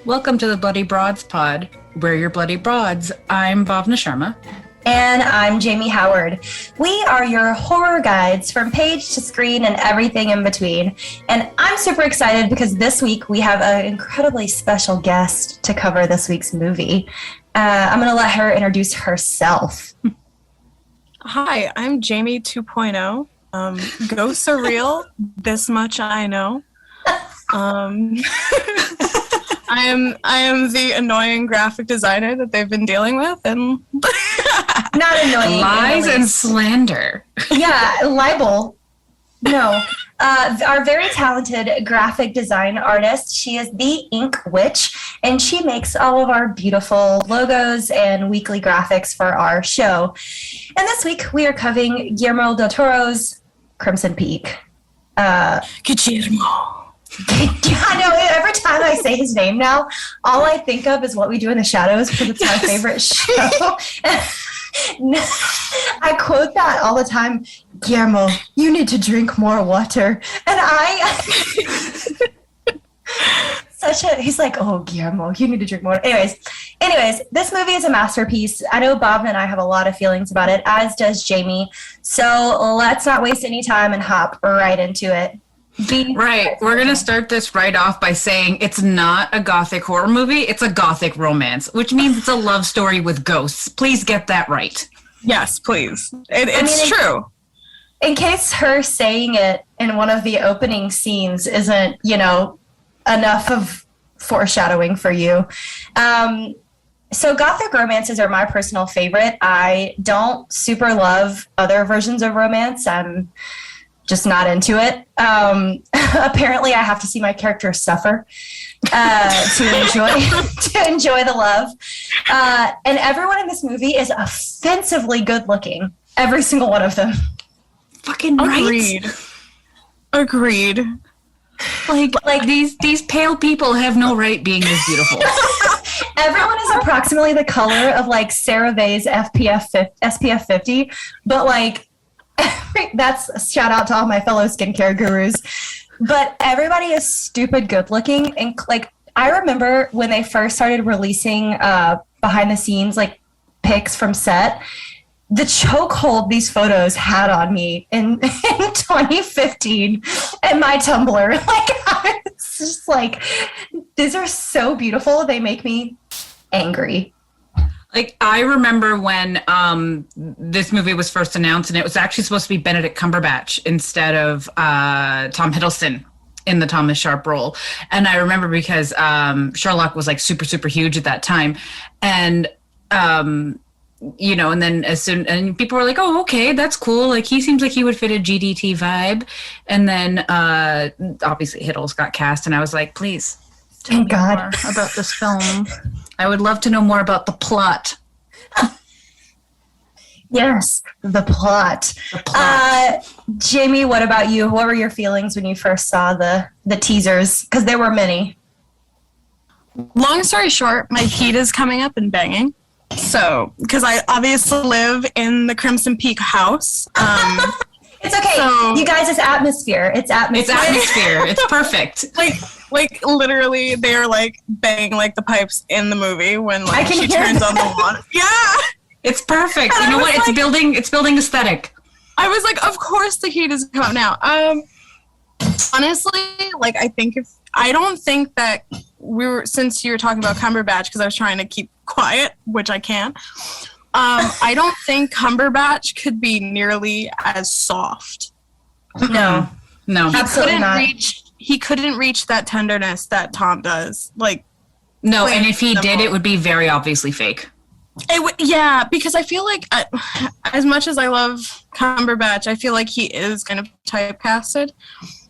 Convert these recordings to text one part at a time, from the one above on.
Welcome to the Bloody Broads Pod. We're your Bloody Broads. I'm Bhavna Sharma. And I'm Jamie Howard. We are your horror guides from page to screen and everything in between. And I'm super excited because this week we have an incredibly special guest to cover this week's movie. I'm going to let her introduce herself. Hi, I'm Jamie 2.0. Ghosts are real. This much I know. I am the annoying graphic designer that they've been dealing with, and not annoying. Lies and slander. Yeah, libel. No. Our very talented graphic design artist. She is the Ink Witch, and she makes all of our beautiful logos and weekly graphics for our show. And this week we are covering Guillermo del Toro's Crimson Peak. Guillermo. I know, every time I say his name now, all I think of is What We Do in the Shadows because it's my favorite show. I quote that all the time. Guillermo, you need to drink more water. And he's like, oh, Guillermo, you need to drink more. Anyways, this movie is a masterpiece. I know Bob and I have a lot of feelings about it, as does Jamie. So let's not waste any time and hop right into it. Right. We're going to start this right off by saying it's not a gothic horror movie. It's a gothic romance, which means it's a love story with ghosts. Please get that right. Yes, please. It's true. In case her saying it in one of the opening scenes isn't, enough of foreshadowing for you. So gothic romances are my personal favorite. I don't super love other versions of romance. I'm just not into it. Apparently, I have to see my character suffer to enjoy the love. And everyone in this movie is offensively good looking. Every single one of them. Fucking right. Agreed. Like these pale people have no right being this beautiful. Everyone is approximately the color of like CeraVe's SPF 50, but that's a shout out to all my fellow skincare gurus. But everybody is stupid good looking. And I remember when they first started releasing behind the scenes pics from set, the chokehold these photos had on me in 2015 and my Tumblr. I was just these are so beautiful. They make me angry. I remember when this movie was first announced, and it was actually supposed to be Benedict Cumberbatch instead of Tom Hiddleston in the Thomas Sharp role. And I remember because Sherlock was super, super huge at that time. And, and then and people were like, oh, okay, that's cool. He seems like he would fit a GDT vibe. And then obviously Hiddles got cast, and I was like, please. Tell me more about this film. I would love to know more about the plot. Yes, the plot. Jamie, what about you? What were your feelings when you first saw the teasers? Because there were many. Long story short, my heat is coming up and banging. So, because I obviously live in the Crimson Peak house. It's okay. So, you guys, it's atmosphere. It's atmosphere. It's perfect. Literally, they're banging the pipes in the movie when she turns on the water. Yeah, it's perfect. And you know what? It's building aesthetic. I was like, of course the heat is coming out. Honestly, I don't think that since you were talking about Cumberbatch, because I was trying to keep quiet, which I can't. I don't think Cumberbatch could be nearly as soft. No, absolutely not. He couldn't reach that tenderness that Tom does. No, and if he did, it would be very obviously fake. Yeah, because I feel like as much as I love Cumberbatch, I feel like he is kind of typecasted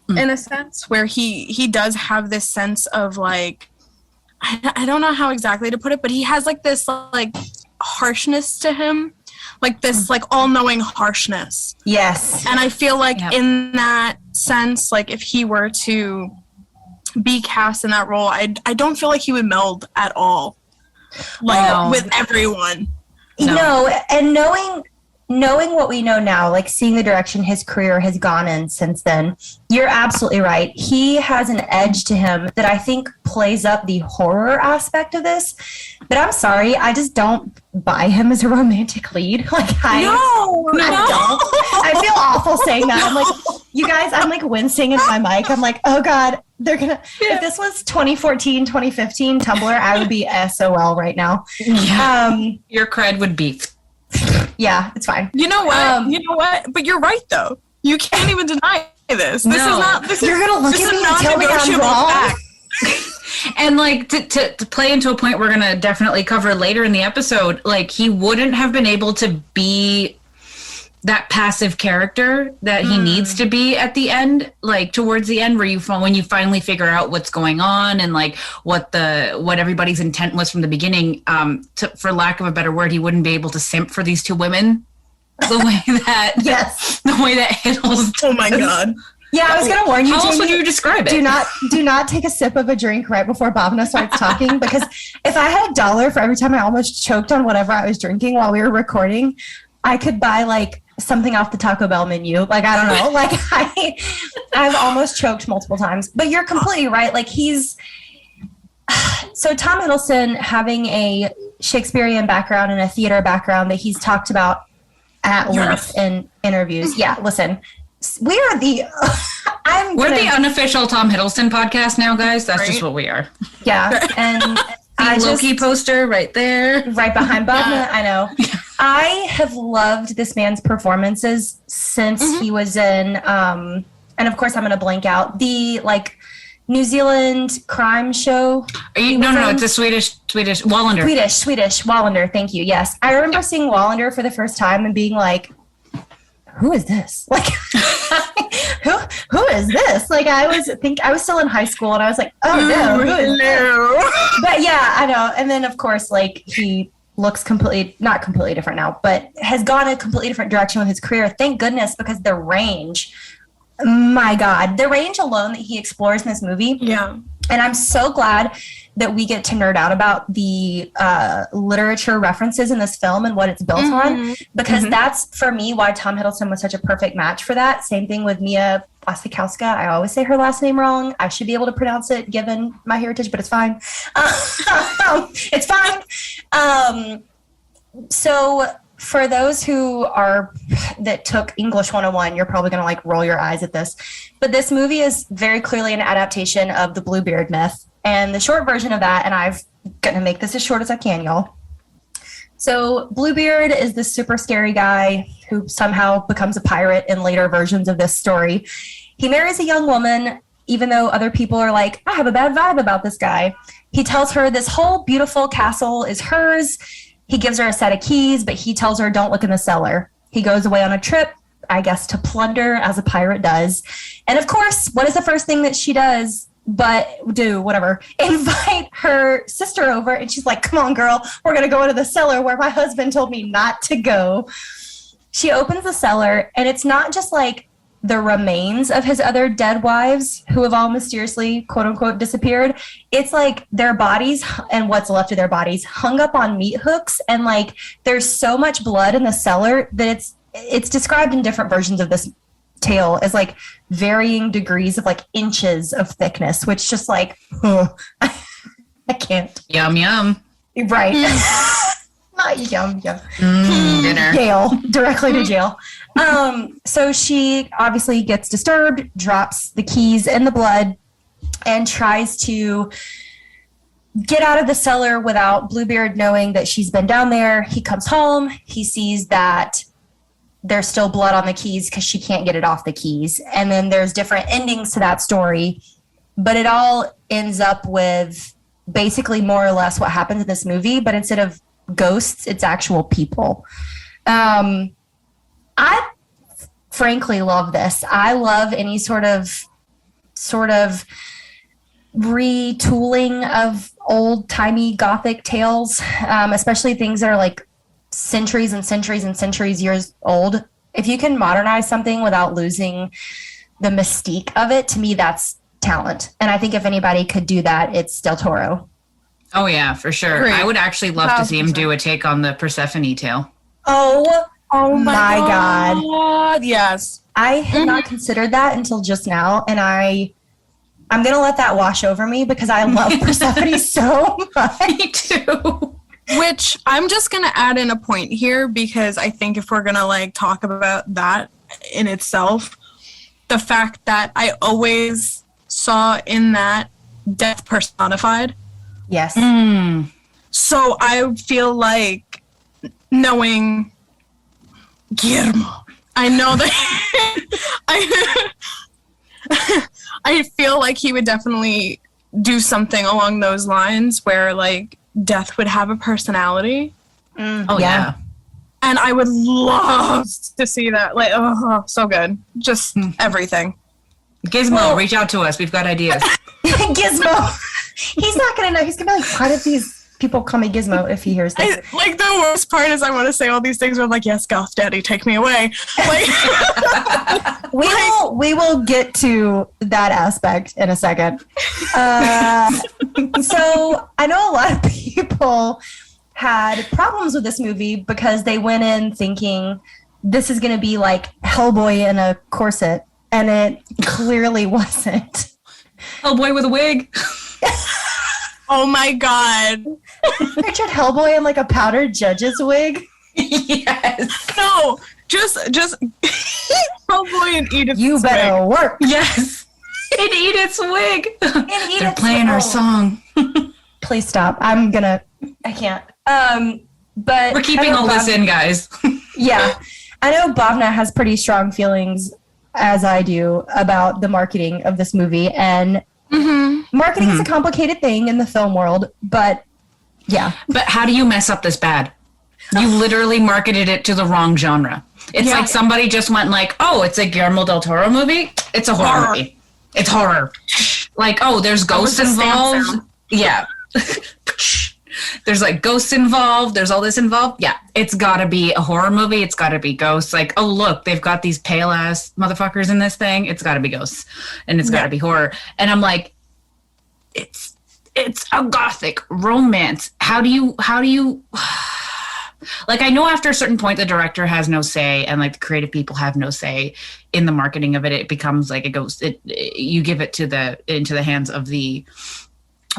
in a sense where he does have this sense of I don't know how exactly to put it, but he has this harshness to him, this all-knowing harshness. Yes. And I feel in that sense, if he were to be cast in that role, I don't feel like he would meld at all with everyone. No, and knowing knowing what we know now, like seeing the direction his career has gone in since then, you're absolutely right. He has an edge to him that I think plays up the horror aspect of this. But I'm sorry, I just don't buy him as a romantic lead. Like I don't. I feel awful saying that. I'm like, you guys, I'm like wincing into my mic. I'm like, oh God, they're gonna. If this was 2014, 2015 Tumblr, I would be SOL right now. Yeah. Your cred would be. Yeah, it's fine. You know what? But you're right, though. You can't even deny this. This is not. You're gonna look at me and tell me I'm wrong. And like to play into a point we're gonna definitely cover later in the episode, like he wouldn't have been able to be that passive character that he needs to be at the end, like towards the end, where when you finally figure out what's going on and like what everybody's intent was from the beginning. For lack of a better word, he wouldn't be able to simp for these two women the way that the way that Hiddles. Oh my God. Yeah, I was going to warn you, How Jamie, else would you describe it? Do not take a sip of a drink right before Bhavna starts talking, because if I had $1 for every time I almost choked on whatever I was drinking while we were recording, I could buy like something off the Taco Bell menu. Like, I don't know. Like I've almost choked multiple times. But you're completely right. Like so Tom Hiddleston, having a Shakespearean background and a theater background that he's talked about at length in interviews. Yeah, listen. We're the unofficial Tom Hiddleston podcast now, guys. That's just what we are. Yeah, and Loki poster right there, right behind Bhavna. I know. I have loved this man's performances since he was in, and of course I'm going to blank out the New Zealand crime show. No, it's a Swedish Wallander. Swedish Wallander. Thank you. Yes, I remember seeing Wallander for the first time and being like, who is this? Like, who is this? Like, I was still in high school and I was like, oh no, who is this? But yeah, I know. And then of course, like he looks not completely different now, but has gone a completely different direction with his career. Thank goodness, because the range, my God, the range alone that he explores in this movie. Yeah. And I'm so glad that we get to nerd out about the literature references in this film and what it's built on, because that's, for me, why Tom Hiddleston was such a perfect match for that. Same thing with Mia Wasikowska. I always say her last name wrong. I should be able to pronounce it given my heritage, but it's fine. It's fine. So for those that took English 101, you're probably going to roll your eyes at this. But this movie is very clearly an adaptation of the Bluebeard myth. And the short version of that, and I'm going to make this as short as I can, y'all. So Bluebeard is this super scary guy who somehow becomes a pirate in later versions of this story. He marries a young woman, even though other people are like, I have a bad vibe about this guy. He tells her this whole beautiful castle is hers. He gives her a set of keys, but he tells her, don't look in the cellar. He goes away on a trip, I guess, to plunder, as a pirate does. And of course, what is the first thing that she does? Invite her sister over, and she's like, come on, girl, we're going to go into the cellar where my husband told me not to go. She opens the cellar, and it's not just like the remains of his other dead wives who have all mysteriously, quote unquote, disappeared. It's like their bodies and what's left of their bodies hung up on meat hooks. And there's so much blood in the cellar that it's described in different versions of this tale as varying degrees of inches of thickness, which just I can't. Yum, yum. Right. Not yum. Dinner. Jail. Directly to jail. So she obviously gets disturbed, drops the keys in the blood, and tries to get out of the cellar without Bluebeard knowing that she's been down there. He comes home. He sees that there's still blood on the keys because she can't get it off the keys. And then there's different endings to that story. But it all ends up with basically more or less what happens in this movie. But instead of ghosts, it's actual people. I frankly love this. I love any sort of retooling of old-timey Gothic tales, especially things that are centuries and centuries and centuries years old. If you can modernize something without losing the mystique of it, to me, that's talent. And I think if anybody could do that, it's Del Toro. Oh yeah, for sure. Great. I would actually love to see him do a take on the Persephone tale. Oh Oh my God. Yes. I had not considered that until just now, and I'm gonna let that wash over me because I love Persephone so much. Me too. Which I'm just gonna add in a point here, because I think if we're gonna like talk about that in itself, the fact that I always saw in that death personified. Yes. So I feel like, knowing Guillermo, I know that I feel like he would definitely do something along those lines where like death would have a personality. Oh yeah. And I would love to see that. Like, oh, so good. Just everything. Gizmo, reach out to us. We've got ideas. Gizmo. He's not gonna know. He's gonna be like, why did these people call me Gizmo if he hears this? Like, the worst part is I want to say all these things where I'm like, yes, Goth Daddy, take me away. Like, we will get to that aspect in a second. So I know a lot of people had problems with this movie because they went in thinking this is going to be like Hellboy in a corset, and it clearly wasn't. Hellboy with a wig. oh my God. Pictured Hellboy in like a powdered judge's wig. Yes. No, just Hellboy and Edith. You better work. Yes. In Edith's wig. They're playing our song. Please stop. I can't. But we're keeping all this in, guys. Yeah. I know Bhavna has pretty strong feelings, as I do, about the marketing of this movie. And marketing is a complicated thing in the film world, but yeah. But how do you mess up this bad? You literally marketed it to the wrong genre. It's like somebody just went like, oh, it's a Guillermo del Toro movie. It's a horror movie. It's horror. Like, oh, there's ghosts involved. Yeah. There's like ghosts involved. There's all this involved. Yeah. It's got to be a horror movie. It's got to be ghosts. Like, oh, look, they've got these pale ass motherfuckers in this thing. It's got to be ghosts. And it's got to be horror. And I'm like, it's a gothic romance. How do you like, I know after a certain point the director has no say and like the creative people have no say in the marketing of it. It becomes like you give it into the hands of the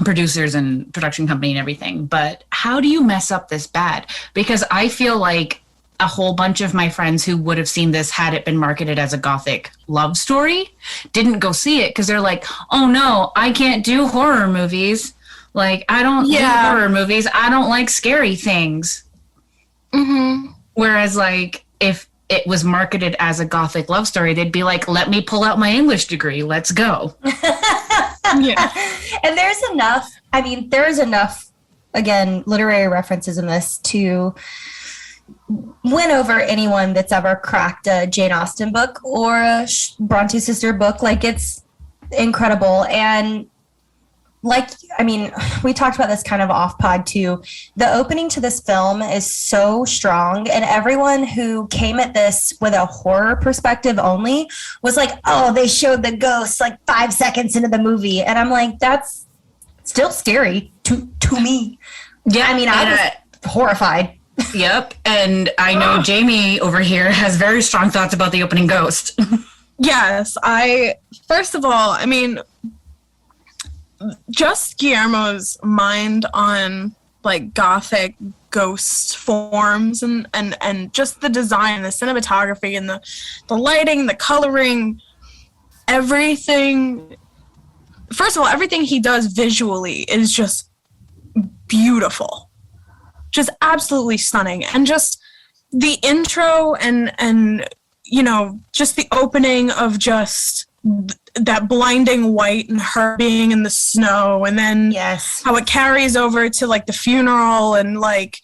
producers and production company and everything. But how do you mess up this bad? Because I feel like a whole bunch of my friends who would have seen this had it been marketed as a gothic love story didn't go see it because they're like, oh no, I can't do horror movies. Like, I don't do horror movies. I don't like scary things. Whereas like if it was marketed as a gothic love story, they'd be like, let me pull out my English degree. Let's go. Yeah. And there's enough, again, literary references in this to win over anyone that's ever cracked a Jane Austen book or a Bronte sister book. Like, it's incredible. And like, I mean, we talked about this kind of off pod too. The opening to this film is so strong, and everyone who came at this with a horror perspective only was like, oh, they showed the ghosts like 5 seconds into the movie. And I'm like, that's still scary to me. Yeah. I mean, I was horrified. Yep. And I know Jamie over here has very strong thoughts about the opening ghost. Yes. First of all, I mean, just Guillermo's mind on like gothic ghost forms and just the design, the cinematography, and the lighting, the coloring, everything. First of all, everything he does visually is just beautiful, just absolutely stunning. And just the intro and you know, just the opening of just that blinding white and her being in the snow, and then how it carries over to like the funeral, and like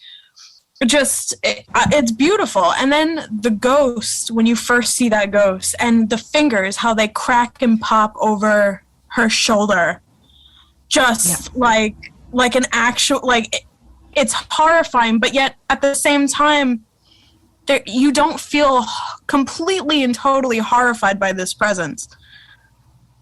just it's beautiful. And then the ghost, when you first see that ghost, and the fingers, how they crack and pop over her shoulder, just like an actual, like, it's horrifying, but yet at the same time you don't feel completely and totally horrified by this presence.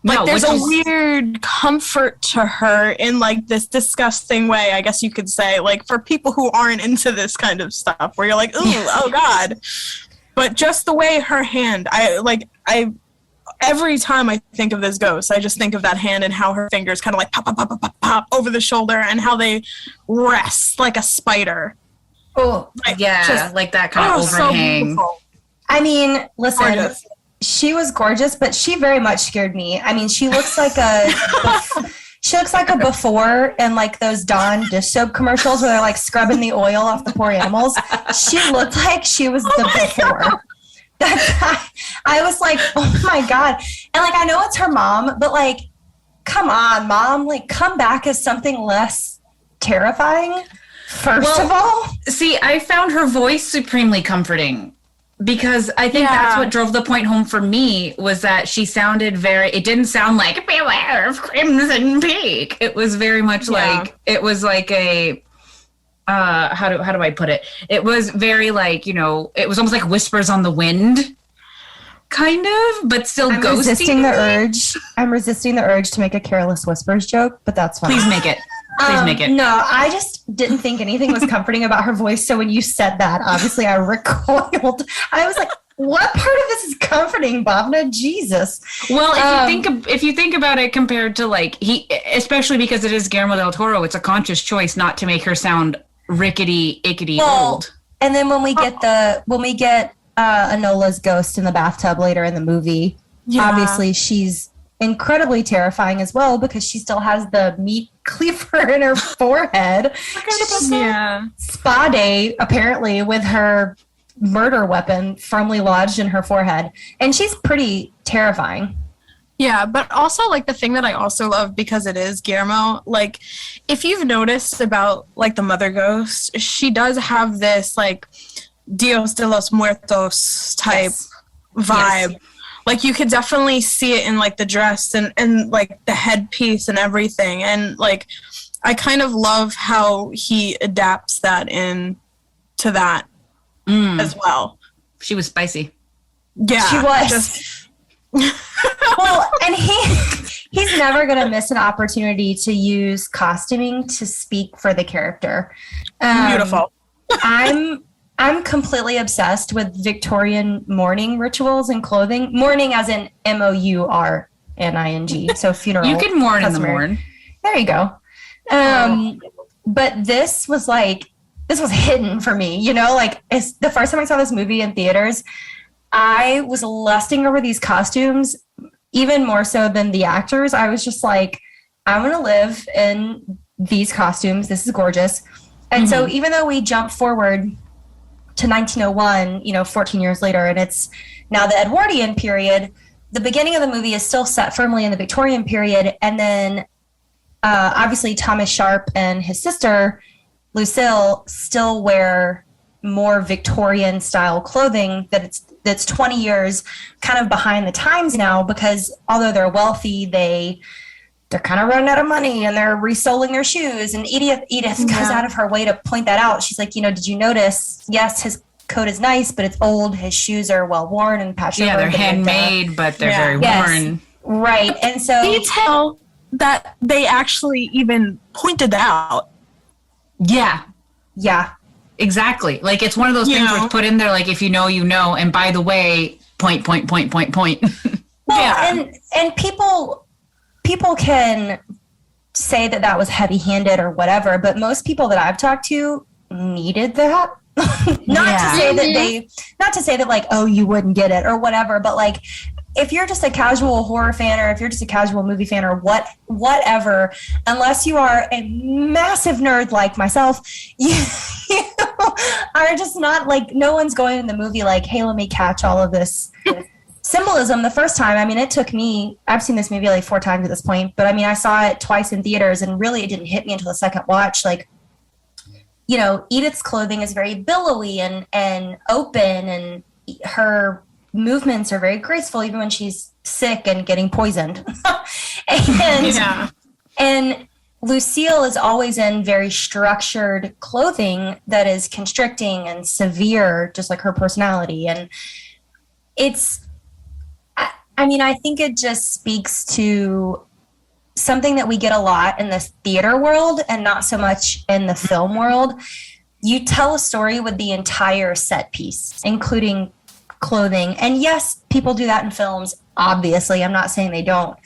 Like, No, there's which a is- weird comfort to her in, like, this disgusting way, I guess you could say, like, for people who aren't into this kind of stuff, where you're like, ooh, oh, God. But just the way her hand, every time I think of this ghost, I just think of that hand and how her fingers kind of like pop, pop, pop, pop, pop, pop over the shoulder, and how they rest like a spider. Oh, Like, Yeah, just- like that kind of so overhang. beautiful. I mean, listen, Gorgeous. she was gorgeous, but she very much scared me. I mean, she looks like a before in like those Dawn dish soap commercials where they're like scrubbing the oil off the poor animals. She looked like she was the before. I was like, oh my God. And like, I know it's her mom, but like, come on, mom, like come back as something less terrifying. First of all, See, I found her voice supremely comforting because I think that's what drove the point home for me was that she sounded it didn't sound like beware of Crimson Peak. It was very much like, it was like a, how do I put it? It was very like, you know, it was almost like whispers on the wind kind of, but still I'm ghosty. I'm resisting the urge to make a Careless Whispers joke, but that's fine. Please make it. Please make it. No, I just didn't think anything was comforting about her voice. So when you said that, obviously I recoiled. I was like, what part of this is comforting, Bhavna? Jesus. Well, if you think about it compared to like especially because it is Guillermo del Toro, it's a conscious choice not to make her sound rickety, ickety old. And then when we get Enola's ghost in the bathtub later in the movie, obviously she's incredibly terrifying as well because she still has the meat cleaver in her forehead. Spa day, apparently, with her murder weapon firmly lodged in her forehead. And she's pretty terrifying. Yeah, but also, like, the thing that I also love, because it is Guillermo, like, if you've noticed about, like, the mother ghost, she does have this, like, Dios de los Muertos type vibe. Yes. Like, you could definitely see it in, like, the dress and like, the headpiece and everything. And, like, I kind of love how he adapts that in to that as well. She was spicy. Yeah. She was. Well, and he's never going to miss an opportunity to use costuming to speak for the character. Beautiful. I'm completely obsessed with Victorian mourning rituals and clothing. Mourning as in MOURNING, so funeral. You can mourn customary. in the morn. There you go. But this was hidden for me, you know, like it's the first time I saw this movie in theaters, I was lusting over these costumes even more so than the actors. I was just like, I want to live in these costumes. This is gorgeous. And so even though we jump forward to 1901, you know, 14 years later, and it's now the Edwardian period, the beginning of the movie is still set firmly in the Victorian period. And then obviously Thomas Sharp and his sister, Lucille, still wear more Victorian style clothing that's 20 years kind of behind the times now, because although they're wealthy, they're kind of running out of money and they're resoling their shoes. And Edith goes out of her way to point that out. She's like, you know, did you notice? Yes, his coat is nice, but it's old. His shoes are well worn and patched over. Yeah, they're handmade, but they're very worn. Right. And so detail that they actually even pointed out. Yeah. Yeah. Exactly. Like it's one of those things where it's put in there like if you know, you know, and by the way, point. Well, and people can say that was heavy-handed or whatever, but most people that I've talked to needed that. Not to say that like, oh, you wouldn't get it or whatever, but like if you're just a casual horror fan or if you're just a casual movie fan or whatever, unless you are a massive nerd like myself, you are just not like, no one's going in the movie like, hey, let me catch all of this symbolism the first time. I mean, it took me, I've seen this movie like 4 times at this point, but I mean, I saw it twice in theaters and really it didn't hit me until the second watch. Like, you know, Edith's clothing is very billowy and open, and her movements are very graceful even when she's sick and getting poisoned. And Lucille is always in very structured clothing that is constricting and severe, just like her personality. And I mean, I think it just speaks to something that we get a lot in the theater world and not so much in the film world. You tell a story with the entire set piece, including clothing. And yes, people do that in films, obviously. I'm not saying they don't.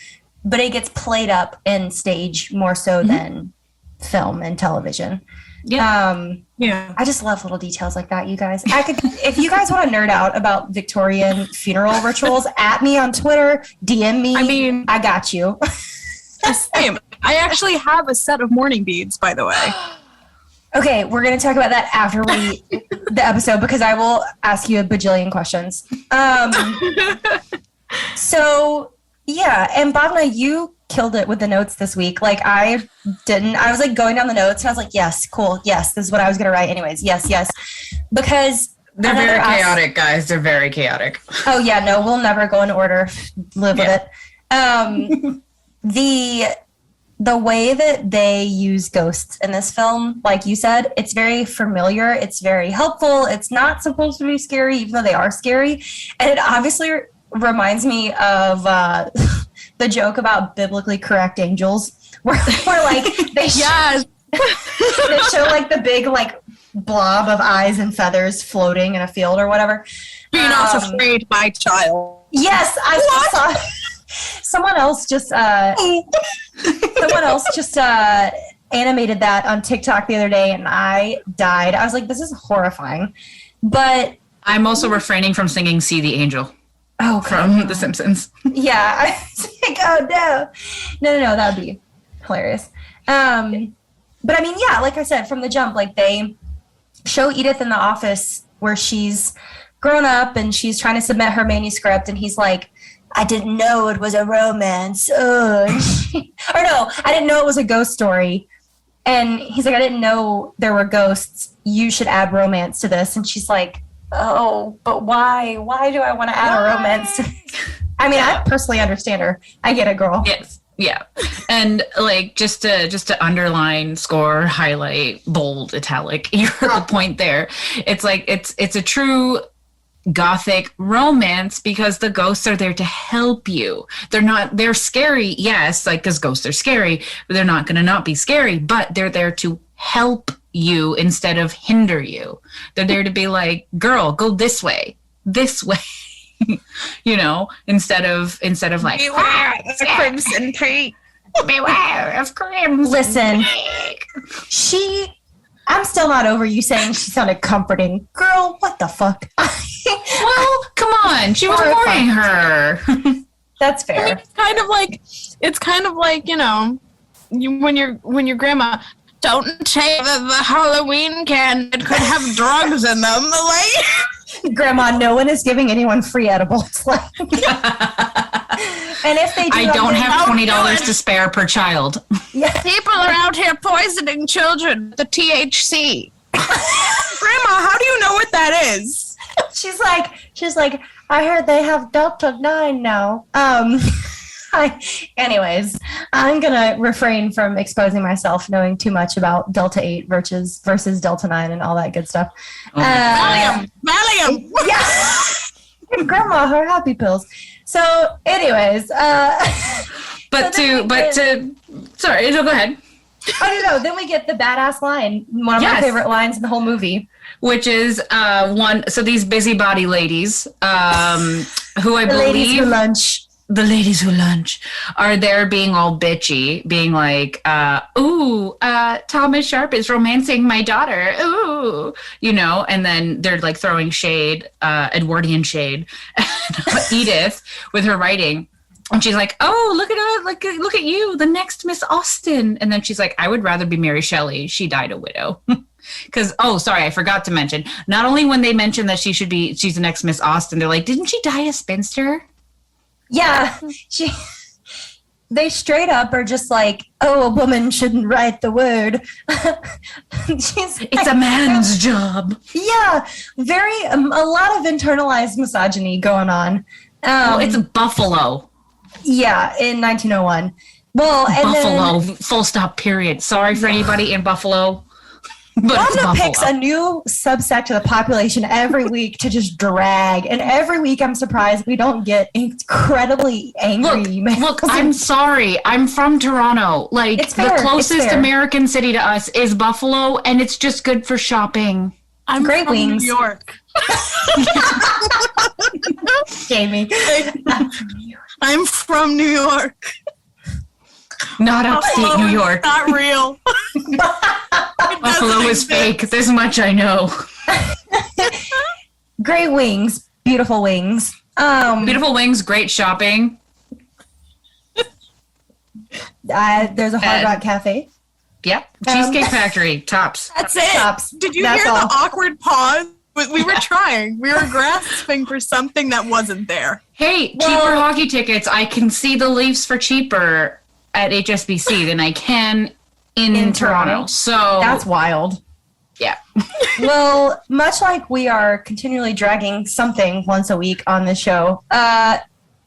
But it gets played up in stage more so than film and television. Yeah. I just love little details like that, you guys. If you guys want to nerd out about Victorian funeral rituals, at me on Twitter, DM me. I mean, I got you. Same. I actually have a set of mourning beads, by the way. Okay, we're going to talk about that after the episode, because I will ask you a bajillion questions. So, yeah, and Bhavna, you killed it with the notes this week. Like, I didn't. I was, like, going down the notes, and I was like, yes, cool, yes, this is what I was going to write anyways. Yes, yes. Because they're very chaotic, guys. They're very chaotic. Oh, yeah, no, we'll never go in order. Live with it. The way that they use ghosts in this film, like you said, it's very familiar. It's very helpful. It's not supposed to be scary, even though they are scary. And it obviously reminds me of the joke about biblically correct angels, where like they show like the big like blob of eyes and feathers floating in a field or whatever. Be not afraid, my child. Yes, I saw. Someone else just animated that on TikTok the other day, and I died. I was like, this is horrifying. But I'm also refraining from singing "See the Angel" from The Simpsons. Yeah, I was like, oh no, that would be hilarious. But I mean, yeah, like I said, from the jump, like they show Edith in the office where she's grown up and she's trying to submit her manuscript, and he's like, I didn't know it was a romance. Or no, I didn't know it was a ghost story. And he's like, I didn't know there were ghosts. You should add romance to this. And she's like, oh, but why? Why do I want to add a romance to this? I mean, I personally understand her. I get it, girl. Yes. Yeah. And like just to underline, score, highlight, bold, italic, you're at the point there. It's like it's a true Gothic romance because the ghosts are there to help you. They're scary, yes, like because ghosts are scary, but they're not going to not be scary, but they're there to help you instead of hinder you. They're there to be like, girl, go this way, you know, instead of like, beware the crimson peak. Beware of crimson. Listen, I'm still not over you saying she sounded comforting. Girl, what the fuck? Well, come on. She was mourning her. That's fair. I mean, it's kind of like, you know, when your grandma, don't take the Halloween candy, it could have drugs in them. Like, Grandma, no one is giving anyone free edibles. And if they do, I don't have $20 to spare per child. Yeah. People are out here poisoning children with the THC. Grandma, how do you know what that is? She's like, I heard they have Delta 9 now. Anyways, I'm gonna refrain from exposing myself knowing too much about Delta 8 versus Delta 9 and all that good stuff. Valium. Yeah. Grandma, her happy pills. So, anyways, sorry, go ahead. Oh no! Then we get the badass line, one of my favorite lines in the whole movie, which is So these busybody ladies, who I believe the ladies who lunch are there being all bitchy, being like, Thomas Sharp is romancing my daughter, ooh, you know, and then they're like throwing shade, Edwardian shade, at Edith with her writing. And she's like, oh, look at you, the next Miss Austen. And then she's like, I would rather be Mary Shelley. She died a widow. Because, I forgot to mention, not only when they mention that she's the next Miss Austen, they're like, didn't she die a spinster? Yeah, they straight up are just like, oh, a woman shouldn't write the word. It's a man's job. Yeah, a lot of internalized misogyny going on. It's Buffalo. Yeah, in 1901. Well, and Buffalo, full stop, period. Sorry for anybody in Buffalo. But it's Bhavna Buffalo. picks a new subsect of the population every week to just drag. And every week I'm surprised we don't get incredibly angry emails. Look, I'm sorry. I'm from Toronto. Like, It's fair, the closest it's fair. American city to us is Buffalo, and it's just good for shopping. I'm Great from wings. New York. Jamie. I'm from New York. Not upstate New York. Not real. Buffalo is fake. This much I know. Great wings. Beautiful wings. Beautiful wings, great shopping. There's a Hard Rock Cafe. Yep. Cheesecake Factory, tops. That's it. Tops. Did you That's hear all. the awkward pause? We were trying. We were grasping for something that wasn't there. Hey, cheaper hockey tickets. I can see the Leafs for cheaper at HSBC than I can in Toronto. So That's wild. yeah. Well, much like we are continually dragging something once a week on this show,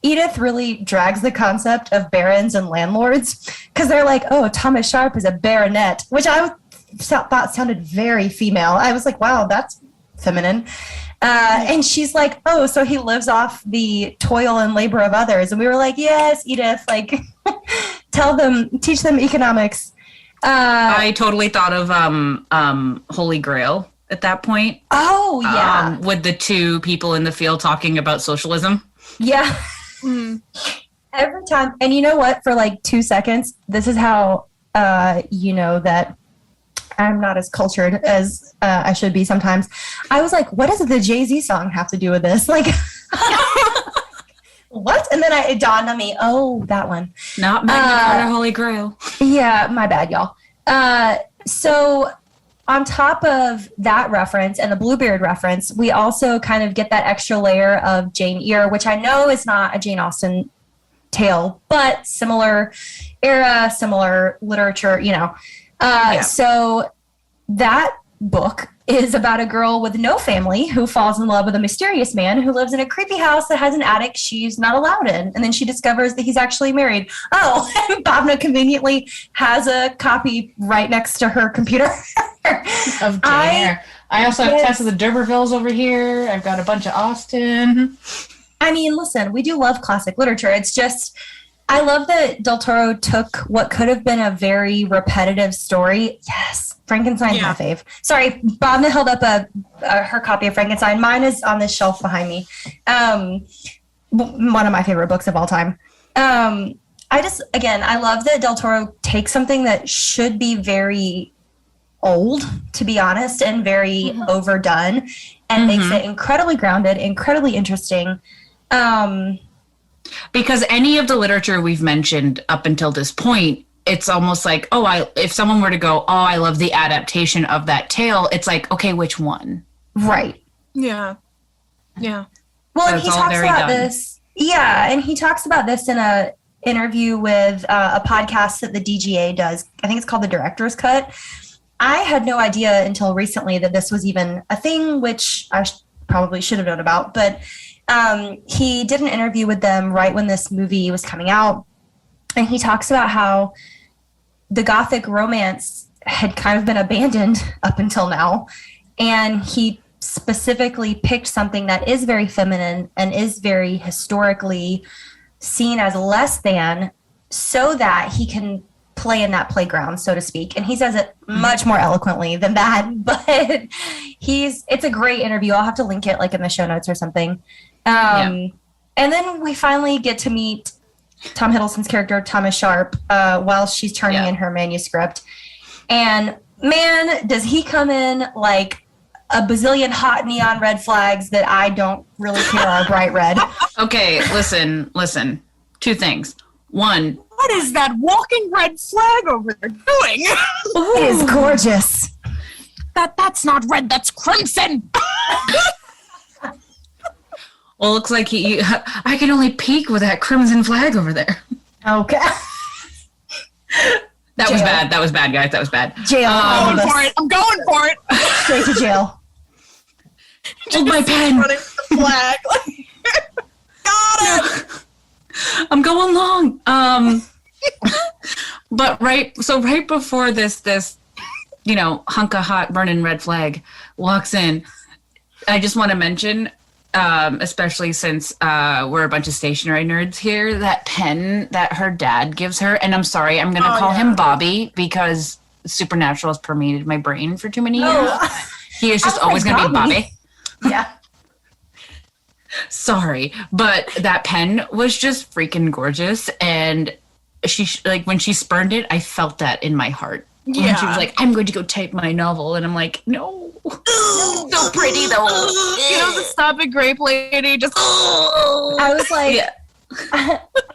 Edith really drags the concept of barons and landlords because they're like, oh, Thomas Sharp is a baronet, which I thought sounded very female. I was like, wow, that's feminine. And she's like, oh, so he lives off the toil and labor of others. And we were like, yes, Edith, like, teach them economics. I totally thought of Holy Grail at that point. Oh, yeah. With the two people in the field talking about socialism. Yeah. Every time. And you know what? For like 2 seconds, this is how you know that I'm not as cultured as I should be sometimes. I was like, what does the Jay-Z song have to do with this? Like, what? And then it dawned on me, oh, that one. Not Magna Carta Holy Grail. Yeah, my bad, y'all. So on top of that reference and the Bluebeard reference, we also kind of get that extra layer of Jane Eyre, which I know is not a Jane Austen tale, but similar era, similar literature, you know. So that book is about a girl with no family who falls in love with a mysterious man who lives in a creepy house that has an attic she's not allowed in. And then she discovers that he's actually married. Oh, and Bhavna conveniently has a copy right next to her computer. Of Jane Eyre. I also have Tess of the D'Urbervilles over here. I've got a bunch of Austen. I mean, listen, we do love classic literature. It's just, I love that Del Toro took what could have been a very repetitive story. Yes, Frankenstein's my fave. Sorry, Bhavna held up her copy of Frankenstein. Mine is on this shelf behind me. One of my favorite books of all time. I love that Del Toro takes something that should be very old, to be honest, and very overdone, and makes it incredibly grounded, incredibly interesting. Because any of the literature we've mentioned up until this point, it's almost like, if someone were to go, I love the adaptation of that tale, it's like, okay, which one? Right. Yeah. Yeah. Well, and he talks about this. Yeah, and he talks about this in a interview with a podcast that the DGA does. I think it's called The Director's Cut. I had no idea until recently that this was even a thing, which I probably should have known about. But he did an interview with them right when this movie was coming out. And he talks about how the Gothic romance had kind of been abandoned up until now. And he specifically picked something that is very feminine and is very historically seen as less than, so that he can play in that playground, so to speak. And he says it much more eloquently than that, but it's a great interview. I'll have to link it like in the show notes or something. And then we finally get to meet Tom Hiddleston's character, Thomas Sharp, while she's turning in her manuscript. And man, does he come in like a bazillion hot neon red flags that I don't really care are bright red. Okay, listen. Two things. One, what is that walking red flag over there doing? It is gorgeous. That's not red, that's crimson. Well, it looks like I can only peek with that crimson flag over there. Okay. That was bad. That was bad, guys. That was bad. Jail. I'm going for it. Straight to jail. Hold my pen. Running with the flag. Got it. I'm going long. But right before this hunk of hot burning red flag walks in. I just want to mention, especially since we're a bunch of stationery nerds here, that pen that her dad gives her. And I'm sorry, I'm going to call him Bobby because Supernatural has permeated my brain for too many years. He is just always going to be Bobby. Yeah. Sorry, but that pen was just freaking gorgeous. And she, when she spurned it, I felt that in my heart. Yeah. When she was like, I'm going to go type my novel. And I'm like, no. So pretty, though. The Stop It Grape lady just... I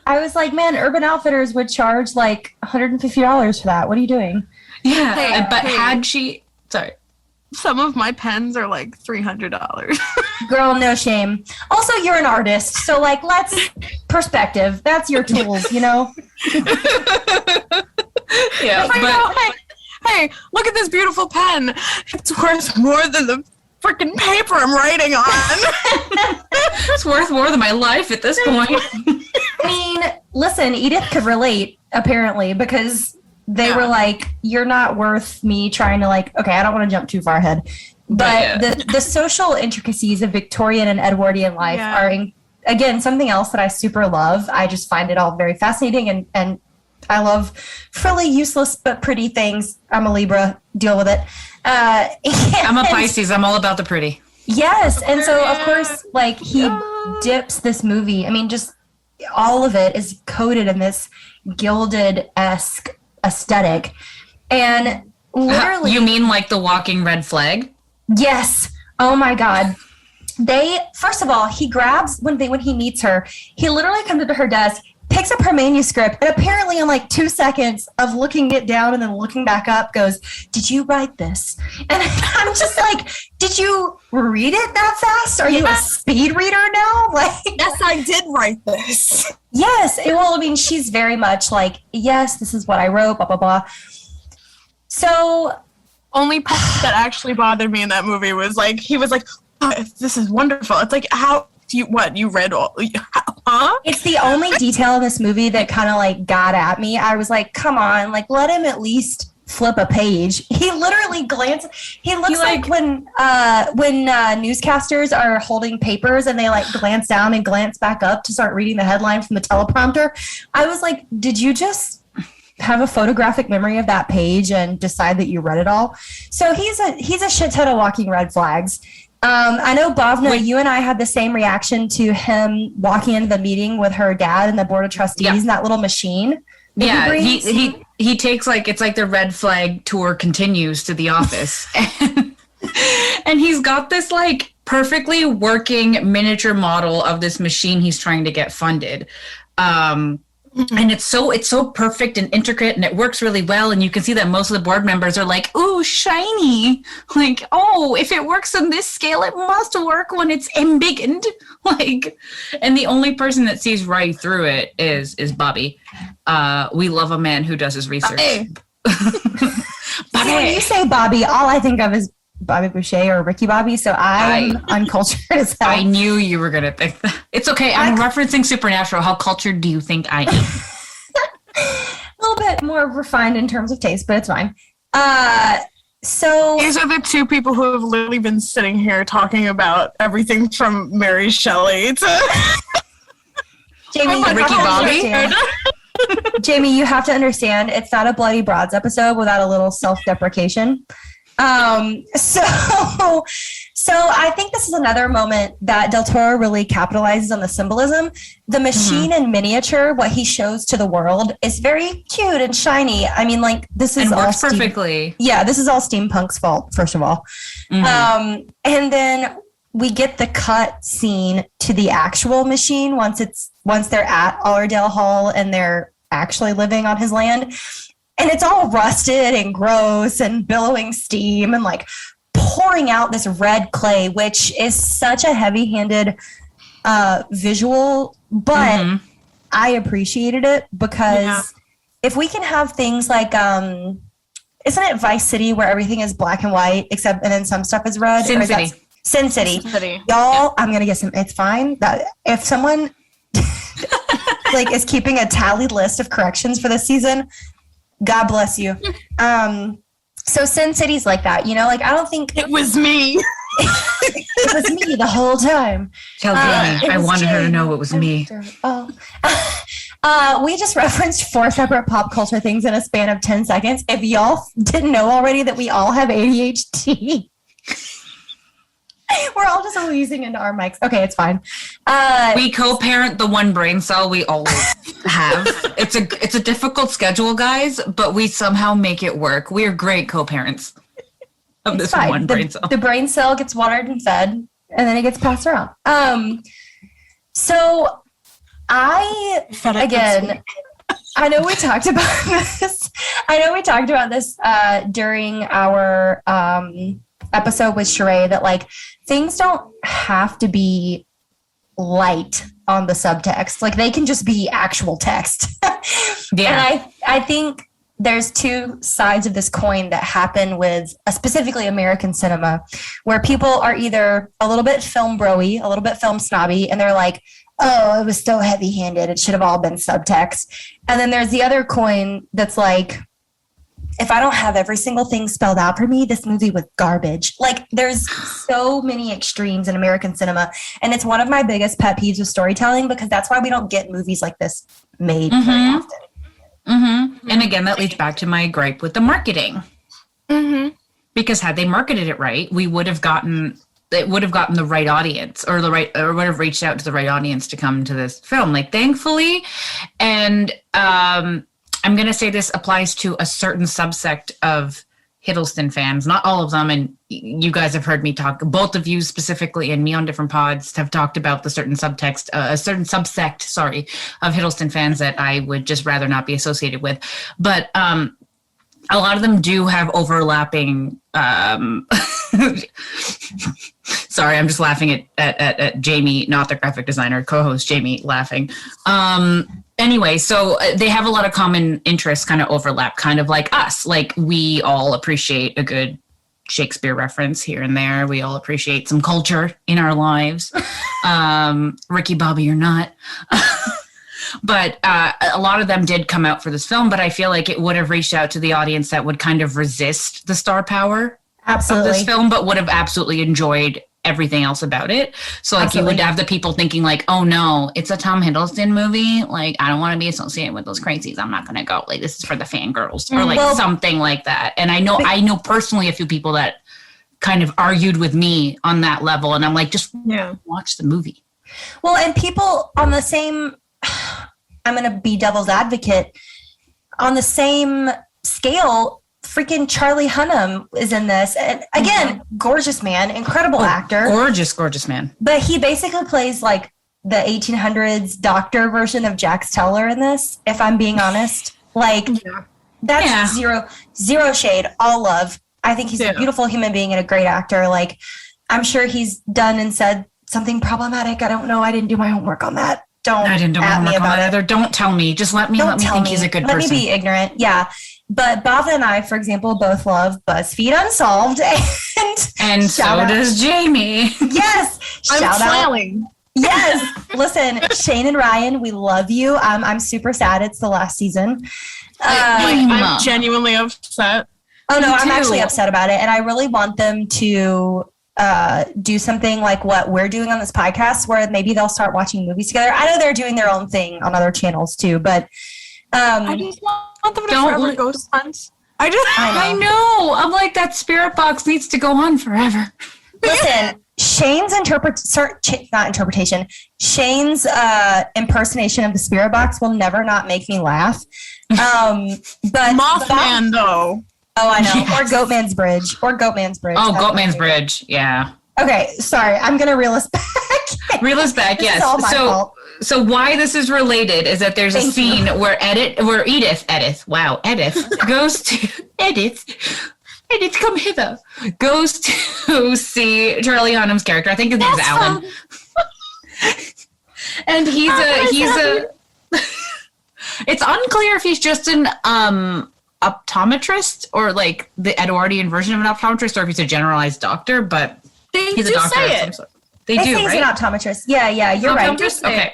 was like, man, Urban Outfitters would charge like $150 for that. What are you doing? Yeah, had she... Sorry. Some of my pens are like $300. Girl, no shame. Also, you're an artist, so like, let's perspective. That's your tools, Yeah, but hey, look at this beautiful pen. It's worth more than the freaking paper I'm writing on. It's worth more than my life at this point. I mean, listen, Edith could relate apparently because they were like, you're not worth me trying to like, okay, I don't want to jump too far ahead. But the social intricacies of Victorian and Edwardian life are, again, something else that I super love. I just find it all very fascinating and I love frilly, useless, but pretty things. I'm a Libra. Deal with it. I'm a Pisces. I'm all about the pretty. Yes. And so, of course, like he dips this movie. I mean, just all of it is coated in this gilded-esque aesthetic. And literally... You mean like the walking red flag? Yes. Oh, my God. First of all, he grabs, when he meets her, he literally comes into her desk, picks up her manuscript, and apparently in like 2 seconds of looking it down and then looking back up goes, did you write this? And I'm just like, did you read it that fast? Are you a speed reader now? Like, yes, I did write this. Yes. Well, I mean, she's very much like, yes, this is what I wrote, blah, blah, blah. So... Only part that actually bothered me in that movie was like, he was like, oh, this is wonderful. It's like, how... You read all? Huh? It's the only detail in this movie that kind of like got at me. I was like, come on, like let him at least flip a page. He literally glances. He looks like when newscasters are holding papers and they like glance down and glance back up to start reading the headline from the teleprompter. I was like, did you just have a photographic memory of that page and decide that you read it all? So he's a shit ton of walking red flags. I know, Bhavna, you and I had the same reaction to him walking into the meeting with her dad and the board of trustees in that little machine. Yeah, he takes like, it's like the red flag tour continues to the office. And he's got this like perfectly working miniature model of this machine he's trying to get funded. And it's so perfect and intricate and it works really well. And you can see that most of the board members are like, ooh, shiny. Like, oh, if it works on this scale, it must work when it's embiggened. Like, and the only person that sees right through it is Bobby. We love a man who does his research. Bobby. When you say Bobby, all I think of is Bobby Boucher or Ricky Bobby, so I'm uncultured as hell. I knew you were going to think that. It's okay. I'm referencing Supernatural. How cultured do you think I am? A little bit more refined in terms of taste, but it's fine. So these are the two people who have literally been sitting here talking about everything from Mary Shelley to Jamie, Ricky Bobby. Jamie, you have to understand, it's not a Bloody Broads episode without a little self-deprecation. So I think this is another moment that Del Toro really capitalizes on the symbolism. The machine in miniature, what he shows to the world, is very cute and shiny. I mean, like, this is all works perfectly. Yeah, this is all steampunk's fault, first of all. And then we get the cut scene to the actual machine once they're at Allerdale Hall and they're actually living on his land. And it's all rusted and gross and billowing steam and like pouring out this red clay, which is such a heavy-handed visual. But I appreciated it because if we can have things like, isn't it Vice City where everything is black and white and then some stuff is red? Sin City. Sin City. Y'all, I'm going to get some. It's fine. That if someone like is keeping a tallied list of corrections for this season, God bless you. So Sin City's like that, you know, like I don't think It was me. it was me the whole time. Tell Jamie. I wanted her to know it was me. Oh. We just referenced 4 separate pop culture things in a span of 10 seconds. If y'all didn't know already that we all have ADHD, we're all just wheezing into our mics. Okay, it's fine. We co-parent the one brain cell we always have. It's a difficult schedule, guys, but we somehow make it work. We are great co-parents of this fine. one brain cell. The brain cell gets watered and fed, and then it gets passed around. So I know we talked about this. During our episode with Sheree, that like things don't have to be light on the subtext. Like they can just be actual text. Yeah. And I think there's 2 sides of this coin that happen with specifically American cinema, where people are either a little bit film bro-y, a little bit film snobby, and they're like, oh, it was so heavy-handed, it should have all been subtext. And then there's the other coin that's like, if I don't have every single thing spelled out for me, this movie was garbage. Like, there's so many extremes in American cinema. And it's one of my biggest pet peeves with storytelling, because that's why we don't get movies like this made very often. Mm-hmm. And again, that leads back to my gripe with the marketing. Mm-hmm. Because had they marketed it right, it would have gotten the right audience, or would have reached out to the right audience to come to this film. Like, thankfully, and I'm going to say this applies to a certain subsect of Hiddleston fans, not all of them. And you guys have heard me talk, both of you specifically and me on different pods have talked about the certain subtext, a certain subsect, of Hiddleston fans that I would just rather not be associated with. But a lot of them do have overlapping, sorry, I'm just laughing at Jamie, not the graphic designer, co-host Jamie laughing. Anyway, so they have a lot of common interests kind of overlap, kind of like us. Like, we all appreciate a good Shakespeare reference here and there. We all appreciate some culture in our lives. Ricky Bobby or not. But a lot of them did come out for this film, but I feel like it would have reached out to the audience that would kind of resist the star power of this film, but would have absolutely enjoyed everything else about it. So like you would have the people thinking like, oh no, it's a Tom Hiddleston movie. Like, I don't want to be associated with those crazies. I'm not going to go. Like, this is for the fangirls or like something like that. And I know personally a few people that kind of argued with me on that level. And I'm like, just watch the movie. Well, and people on the same, I'm going to be devil's advocate, on the same scale, freaking Charlie Hunnam is in this. And again, gorgeous man, incredible actor. Gorgeous man. But he basically plays like the 1800s doctor version of Jax Teller in this, if I'm being honest. Like, that's zero shade, all love. I think he's a beautiful human being and a great actor. Like, I'm sure he's done and said something problematic. I don't know. I didn't do my homework on that. I didn't do my homework on that either. Don't tell me. Just let me think he's a good person. Let me be ignorant. Yeah. But Bhavna and I, for example, both love BuzzFeed Unsolved. And so does Jamie. Yes. I'm smiling. Yes. Listen, Shane and Ryan, we love you. I'm super sad it's the last season. I'm genuinely upset. Oh, no, I'm actually upset about it. And I really want them to do something like what we're doing on this podcast, where maybe they'll start watching movies together. I know they're doing their own thing on other channels too, but I just want them to forever ghost hunt. I know. I'm like, that spirit box needs to go on forever. Listen, Shane's Shane's impersonation of the spirit box will never not make me laugh. But Mothman, though. Oh, I know. Yes. Or Goatman's Bridge. Oh, Goatman's Bridge. Yeah. Okay, sorry. I'm going to reel us back. Reel us back, yes. So why this is related is that there's a scene where Edith goes to Edith, come hither, goes to see Charlie Hunnam's character. I think his name's Alan. And he's a it's unclear if he's just an optometrist or like the Edwardian version of an optometrist, or if he's a generalized doctor, but he's a doctor of some sort. They do, say right? He's an optometrist. Yeah, you're right. Okay.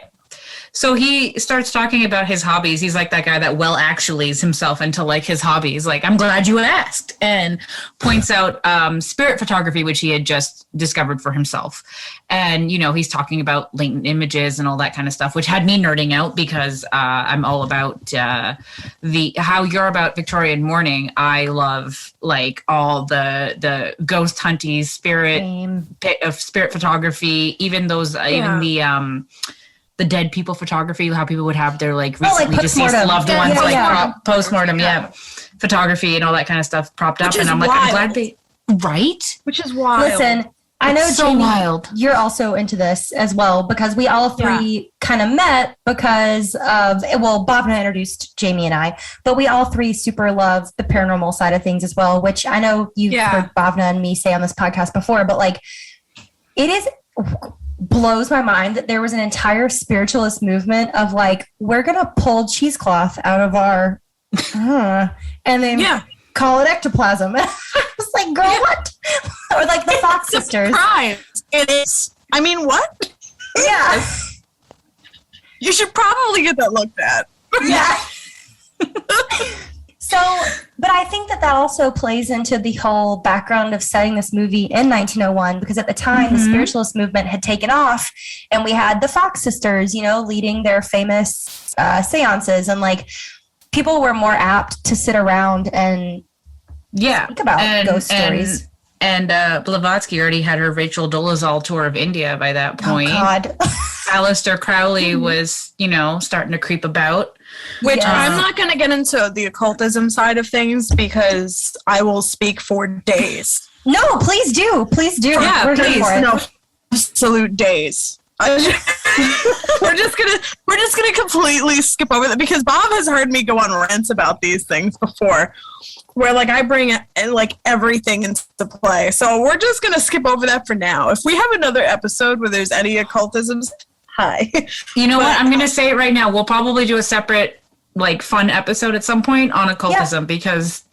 So he starts talking about his hobbies. He's like that guy that actuallys himself into like his hobbies. Like, I'm glad you asked, and points out spirit photography, which he had just discovered for himself. And, you know, he's talking about latent images and all that kind of stuff, which had me nerding out because I'm all about how you're about Victorian mourning. I love like all the ghost hunting, spirit photography, even those, even the dead people photography, how people would have their like recently deceased loved ones, postmortem, photography and all that kind of stuff propped up. And I'm like, I'm glad they, right? Which is wild. Listen, I know, so Jamie, wild. You're also into this as well because we all three kind of met because of, Bob and I introduced Jamie and I, but we all three super love the paranormal side of things as well, which I know you've heard Bhavna and me say on this podcast before, but like blows my mind that there was an entire spiritualist movement of like, we're going to pull cheesecloth out of our, and then call it ectoplasm. I was like, girl, what? Or like the Fox sisters. It is. I mean, what? Yeah. You should probably get that looked at. Yeah. So, but I think that also plays into the whole background of setting this movie in 1901, because at the time the spiritualist movement had taken off and we had the Fox sisters, you know, leading their famous seances, and like people were more apt to sit around and think about ghost stories. And Blavatsky already had her Rachel Dolezal tour of India by that point. Oh, God. Aleister Crowley was, you know, starting to creep about. Which I'm not going to get into the occultism side of things because I will speak for days. No, please do. Please do. Yeah, we're please. No, absolute days. we're just gonna completely skip over that because Bob has heard me go on rants about these things before, where like I bring like everything into play. So we're just gonna skip over that for now. If we have another episode where there's any occultisms, hi. You know what? I'm gonna say it right now. We'll probably do a separate like fun episode at some point on occultism because,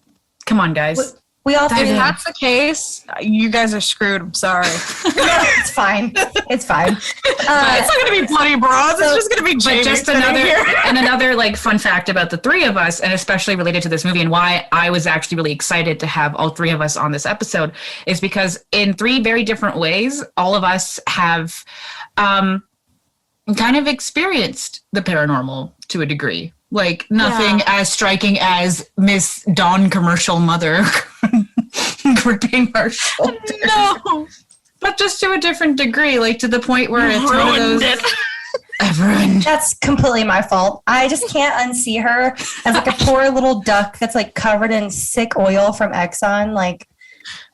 come on, guys. We all if that's the case, you guys are screwed. I'm sorry. It's fine. It's fine. It's not going to be bloody broads. It's just going to be Jamie. Just another like fun fact about the three of us, and especially related to this movie, and why I was actually really excited to have all three of us on this episode, is because in three very different ways, all of us have kind of experienced the paranormal to a degree. Like nothing as striking as Miss Dawn commercial mother gripping our shoulders. No, but just to a different degree, like to the point where it's one of those. I've ruined. That's completely my fault. I just can't unsee her as like a poor little duck that's like covered in sick oil from Exxon, like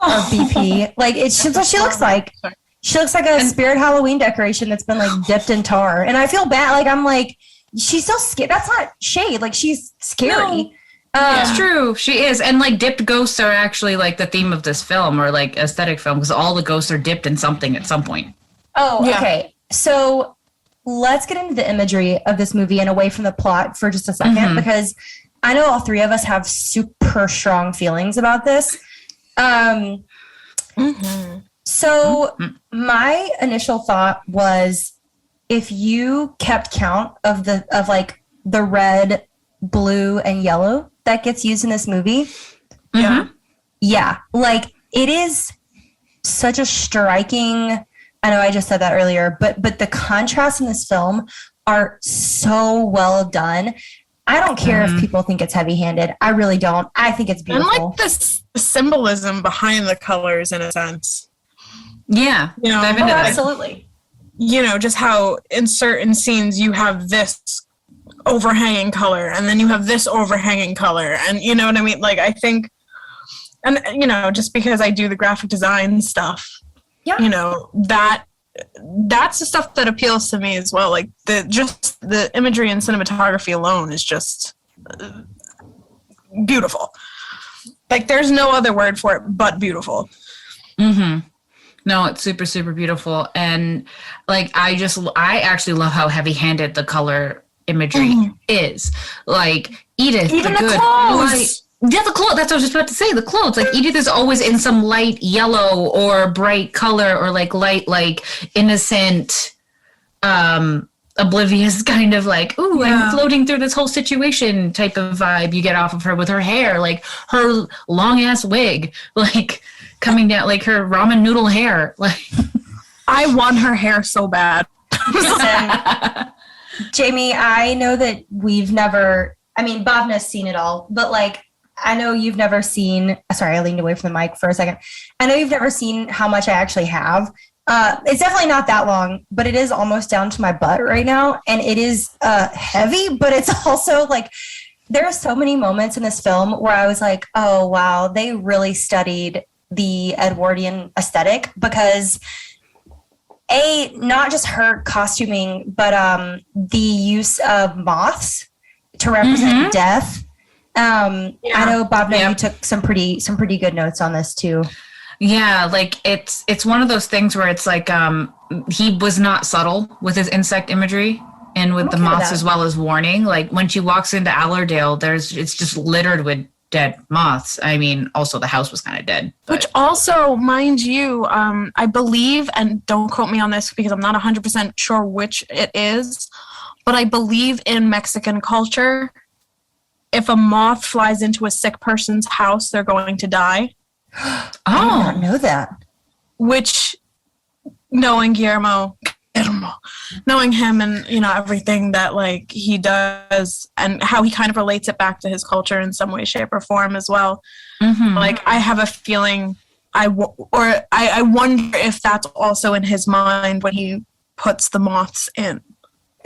or BP. Like it's what she looks like. She looks like a spirit Halloween decoration that's been like dipped in tar, and I feel bad. Like I'm like. She's so scared. That's not shade. Like she's scary. No. It's true. She is. And like dipped ghosts are actually like the theme of this film or like aesthetic film because all the ghosts are dipped in something at some point. Oh, okay. So let's get into the imagery of this movie and away from the plot for just a second because I know all three of us have super strong feelings about this. So my initial thought was if you kept count of like the red, blue, and yellow that gets used in this movie, like it is such a striking. I know I just said that earlier, but the contrasts in this film are so well done. I don't care if people think it's heavy-handed. I really don't. I think it's beautiful. And like the symbolism behind the colors, in a sense. Yeah, you know, absolutely. You know, just how in certain scenes you have this overhanging color and then you have this overhanging color. And you know what I mean? Like, I think, and you know, just because I do the graphic design stuff, you know, that's the stuff that appeals to me as well. Like the imagery and cinematography alone is just beautiful. Like there's no other word for it but beautiful. No, it's super, super beautiful. And like, I actually love how heavy-handed the color imagery is. Like Edith, even the good clothes. The clothes. That's what I was just about to say. The clothes. Like Edith is always in some light yellow or bright color or like light, like innocent, oblivious kind of like, ooh, I'm floating through this whole situation type of vibe you get off of her with her hair, like her long ass wig, like coming down, like her ramen noodle hair. Like I want her hair so bad. Jamie, I know that Bhavna's seen it all, but like, I know you've never seen, sorry, I leaned away from the mic for a second. I know you've never seen how much I actually have. It's definitely not that long, but it is almost down to my butt right now. And it is heavy, but it's also like, there are so many moments in this film where I was like, oh, wow, they really studied the Edwardian aesthetic, because not just her costuming, but the use of moths to represent death. I know, Bhavna, you took some pretty good notes on this too. Yeah, like it's one of those things where it's like he was not subtle with his insect imagery and with the moths as well as warning. Like when she walks into Allerdale, it's just littered with dead moths. I mean, also the house was kind of dead. But. Which also, mind you, I believe, and don't quote me on this because I'm not 100% sure which it is, but I believe in Mexican culture, if a moth flies into a sick person's house, they're going to die. I did not know that. Which, knowing Guillermo, knowing him and, everything that, like, he does and how he kind of relates it back to his culture in some way, shape, or form as well. Mm-hmm. Like, I have a feeling, I wonder if that's also in his mind when he puts the moths in.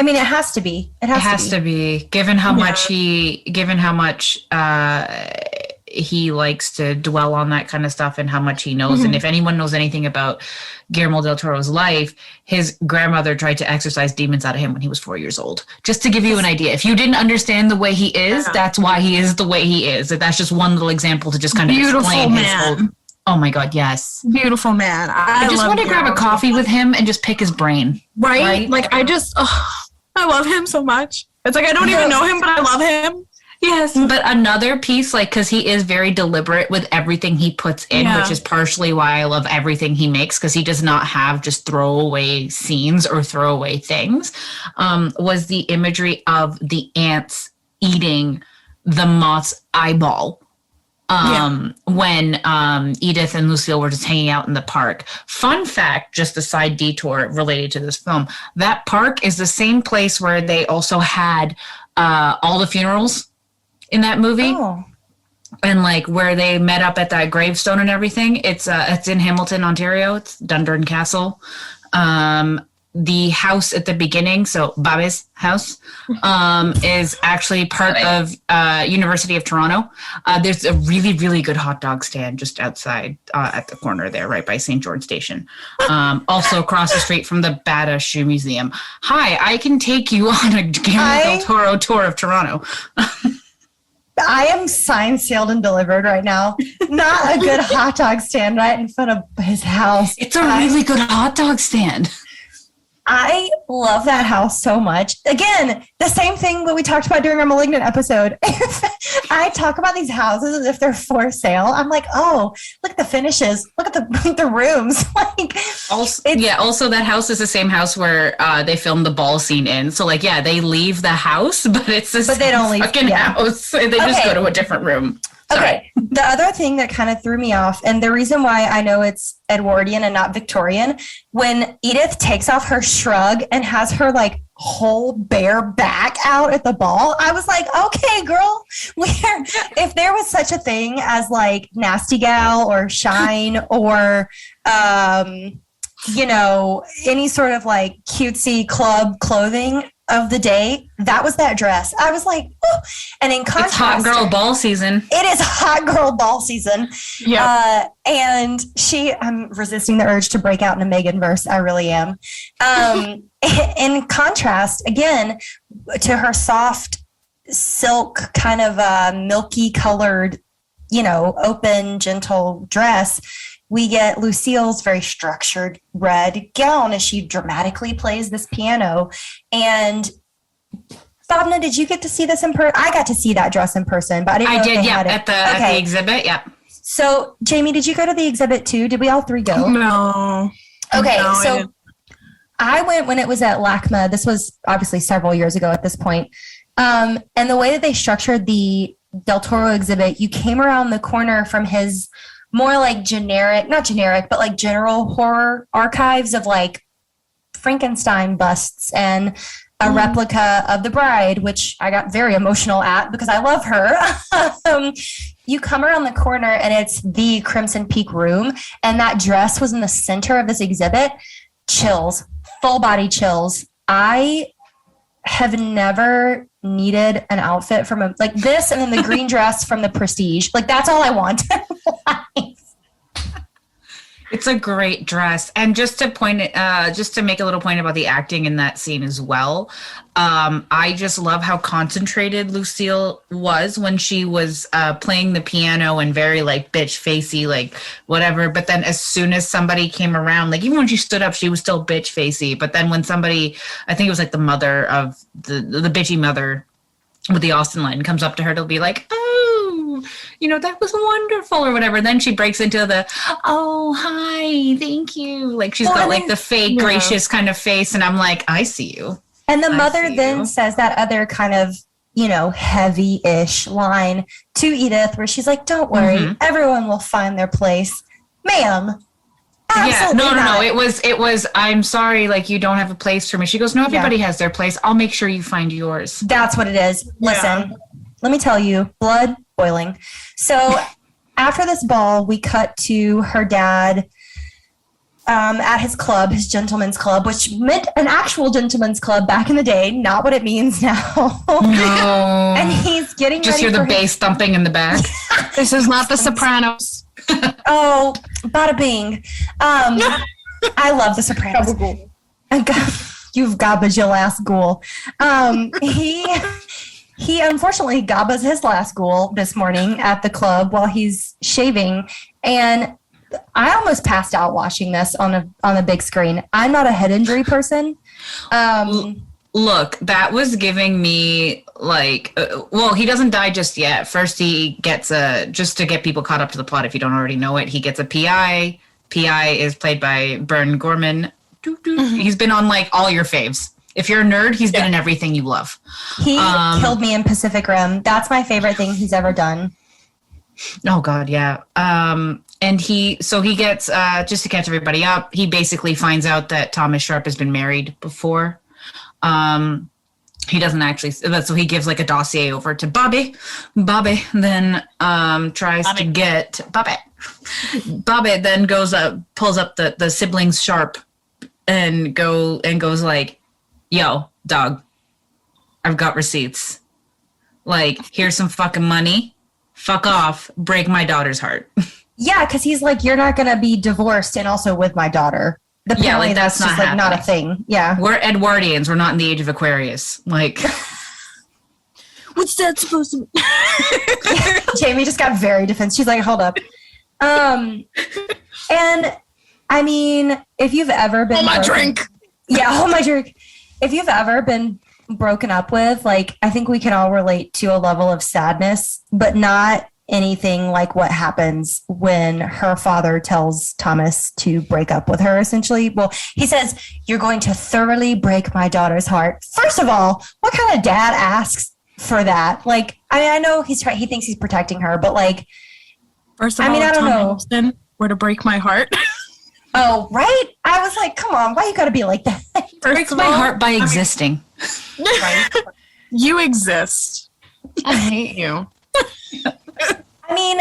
I mean, it has to be. It has to be. Given how much he likes to dwell on that kind of stuff and how much he knows. Mm-hmm. And if anyone knows anything about Guillermo del Toro's life, his grandmother tried to exorcise demons out of him when he was 4 years old. Just to give you an idea. If you didn't understand the way he is, that's why he is the way he is. That's just one little example to just kind of explain his whole... Oh my God, yes. Beautiful man. I just want to grab a coffee with him and just pick his brain. Right? Like, I love him so much. It's like, I don't even know him, but I love him. Yes. But another piece, like, because he is very deliberate with everything he puts in, which is partially why I love everything he makes, because he does not have just throwaway scenes or throwaway things, was the imagery of the ants eating the moth's eyeball. When Edith and Lucille were just hanging out in the park. Fun fact, just a side detour related to this film, that park is the same place where they also had all the funerals in that movie. And like where they met up at that gravestone and everything. It's in Hamilton, Ontario. It's Dundurn Castle. The house at the beginning, so Babe's house, is actually part of University of Toronto. There's a really, really good hot dog stand just outside at the corner there, right by St. George Station. Also across the street from the Bata Shoe Museum. Hi, I can take you on a Guillermo del Toro tour of Toronto. I am signed, sealed, and delivered right now. Not a good hot dog stand right in front of his house. It's a really good hot dog stand. I love that house so much. Again, the same thing that we talked about during our Malignant episode. I talk about these houses as if they're for sale. I'm like, oh, look at the finishes. Look at the rooms. Like, also that house is the same house where they filmed the ball scene in. So like, they leave the house, but it's the same fucking house. They just go to a different room. Sorry. Okay. The other thing that kind of threw me off, and the reason why I know it's Edwardian and not Victorian, when Edith takes off her shrug and has her like whole bare back out at the ball, I was like, okay, girl, if there was such a thing as like Nasty Gal or Shine or, any sort of like cutesy club clothing of the day, that was that dress. I was like, oh. And in contrast, it's hot girl ball season. It is hot girl ball season. Yeah. And I'm resisting the urge to break out in a Megan verse. I really am. In contrast, again, to her soft silk kind of milky colored, open, gentle dress, we get Lucille's very structured red gown as she dramatically plays this piano. And Bhavna, did you get to see this in person? I got to see that dress in person, but I didn't know if they had it. At the exhibit, yeah. So, Jamie, did you go to the exhibit too? Did we all three go? No. Okay, no, so I went when it was at LACMA. This was obviously several years ago at this point. And the way that they structured the Del Toro exhibit, you came around the corner from his more like not generic, but like general horror archives of like Frankenstein busts and a replica of the bride, which I got very emotional at because I love her. You come around the corner and it's the Crimson Peak room, and that dress was in the center of this exhibit. Chills, full body chills. I have never needed an outfit from like this, and then the green dress from the Prestige. Like that's all I want in life. It's a great dress. And just to make a little point about the acting in that scene as well, I just love how concentrated Lucille was when she was playing the piano and very like bitch facey, like whatever. But then as soon as somebody came around, like even when she stood up, she was still bitch facey. But then when somebody, I think it was like the mother of the bitchy mother with the Austin line, comes up to her to be like, that was wonderful or whatever. Then she breaks into the, oh, hi, thank you. Like she's got like the fake gracious kind of face. And I'm like, I see you. And the mother then says that other kind of, heavy-ish line to Edith where she's like, don't worry, everyone will find their place. Ma'am. Absolutely no. It was, I'm sorry, like you don't have a place for me. She goes, no, everybody has their place. I'll make sure you find yours. That's what it is. Listen, let me tell you, blood boiling. So after this ball, we cut to her dad at his club, his gentleman's club, which meant an actual gentleman's club back in the day, not what it means now. No. And he's getting just ready hear the bass thumping in the back. This is not The Sopranos. Oh, bada bing. I love The Sopranos. You've garbage your last ghoul. He unfortunately gabas his last ghoul this morning at the club while he's shaving, and I almost passed out watching this on a big screen. I'm not a head injury person. Look, that was giving me like, he doesn't die just yet. First, he gets just to get people caught up to the plot, if you don't already know it, he gets a PI. PI is played by Bern Gorman. He's been on like all your faves. If you're a nerd, he's been in everything you love. He killed me in Pacific Rim. That's my favorite thing he's ever done. Oh God, yeah. And he gets, just to catch everybody up, he basically finds out that Thomas Sharp has been married before. He doesn't actually, so he gives like a dossier over to Bobby. Bobby then tries to get, Bobby then pulls up the siblings Sharp and goes like, yo, dog, I've got receipts. Like, here's some fucking money. Fuck off. Break my daughter's heart. Yeah, because he's like, you're not going to be divorced and also with my daughter. Apparently that's just like not a thing. Yeah. We're Edwardians. We're not in the age of Aquarius. Like, what's that supposed to be? Jamie just got very defensive. She's like, hold up. And I mean, if you've ever been... Hold my drink. Yeah, hold my drink. If you've ever been broken up with, like, I think we can all relate to a level of sadness, but not anything like what happens when her father tells Thomas to break up with her, essentially. Well, he says, you're going to thoroughly break my daughter's heart. First of all, what kind of dad asks for that? Like, I mean, I know he thinks he's protecting her, but like, first of all, I don't know. Were to break my heart. Oh, right? I was like, come on, why you gotta be like that? Breaks my heart by existing. Right? You exist. I hate you. I mean,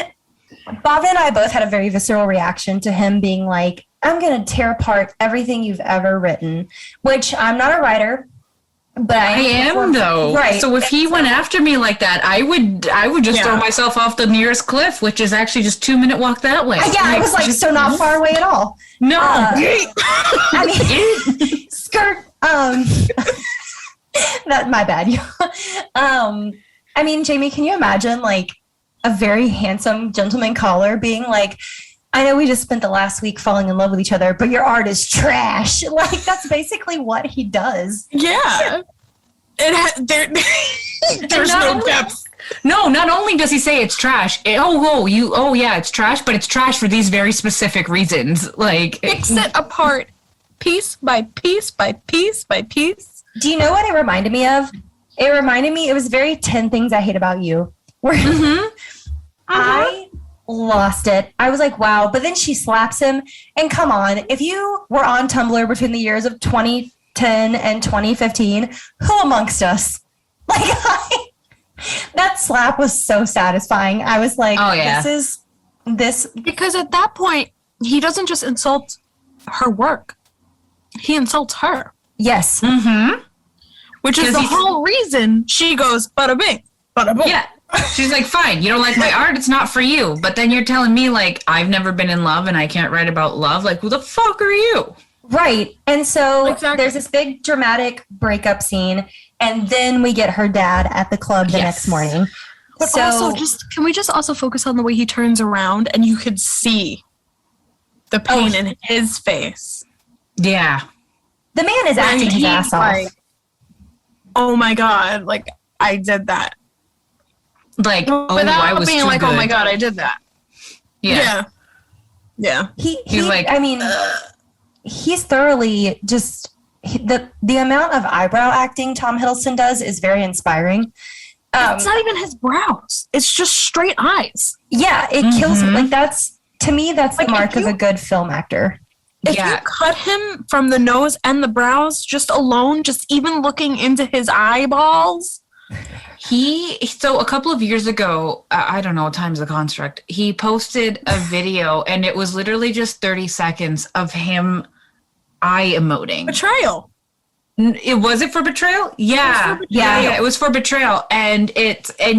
Bhavna and I both had a very visceral reaction to him being like, I'm going to tear apart everything you've ever written, which I'm not a writer, but I am though. Right. So if he went after me like that, I would just throw myself off the nearest cliff, which is actually just 2-minute walk that way. Yeah, I was like, so not far away at all. No. I mean, skirt. That my bad. I mean, Jamie, can you imagine like a very handsome gentleman caller being like, I know we just spent the last week falling in love with each other, but your art is trash. Like, that's basically what he does. Yeah. There's no depth. No, not only does he say it's trash, it's trash, but it's trash for these very specific reasons. Like, picks it apart piece by piece by piece by piece. Do you know what it reminded me of? It was very 10 Things I Hate About You. Where I lost it. I was like, wow. But then she slaps him. And come on, if you were on Tumblr between the years of 2010 and 2015, who amongst us? Like, that slap was so satisfying. I was like, this. Because at that point, he doesn't just insult her work. He insults her. Yes. Which is the whole reason she goes, bada bing, bada boom. Yeah. She's like, fine, you don't like my art, it's not for you. But then you're telling me, like, I've never been in love and I can't write about love. Like, who the fuck are you? Right. And so there's this big dramatic breakup scene. And then we get her dad at the club the next morning. But so, also, can we just also focus on the way he turns around and you could see the pain in his face? Yeah. The man is acting his ass off. Like, oh my God, like, I did that. Like, without I was being too like, good. oh my God, I did that. Yeah. He's like, I mean, he's thoroughly just, the amount of eyebrow acting Tom Hiddleston does is very inspiring. It's not even his brows. It's just straight eyes. Yeah, it kills me. Like, to me, that's the mark of a good film actor. If you cut him from the nose and the brows just alone, just even looking into his eyeballs. So a couple of years ago, I don't know, time's a construct, he posted a video and it was literally just 30 seconds of him eye emoting. Betrayal. Was it for betrayal? Yeah. It was for betrayal. And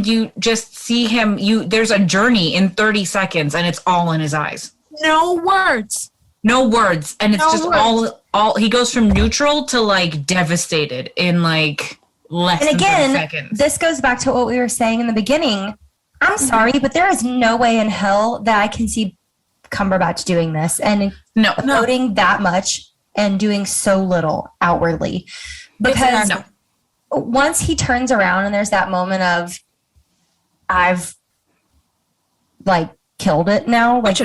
you just see him, there's a journey in 30 seconds and it's all in his eyes. No words. And it's just all he goes from neutral to like devastated in like less than 30 seconds. This goes back to what we were saying in the beginning. I'm sorry, but there is no way in hell that I can see Cumberbatch doing this and emoting that much and doing so little outwardly. Because once he turns around and there's that moment of, I've like killed it now. Like,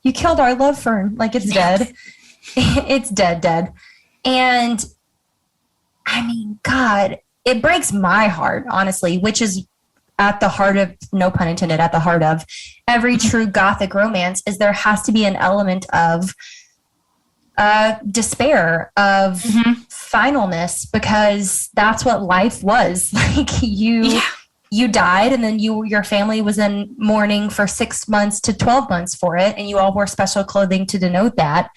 you killed our love fern. Like, it's dead. It's dead. And I mean, God, it breaks my heart, honestly, which is at the heart of, no pun intended, at the heart of every true gothic romance, is there has to be an element of despair, of finalness, because that's what life was. Like, you died, and then your family was in mourning for 6 months to 12 months for it, and you all wore special clothing to denote that.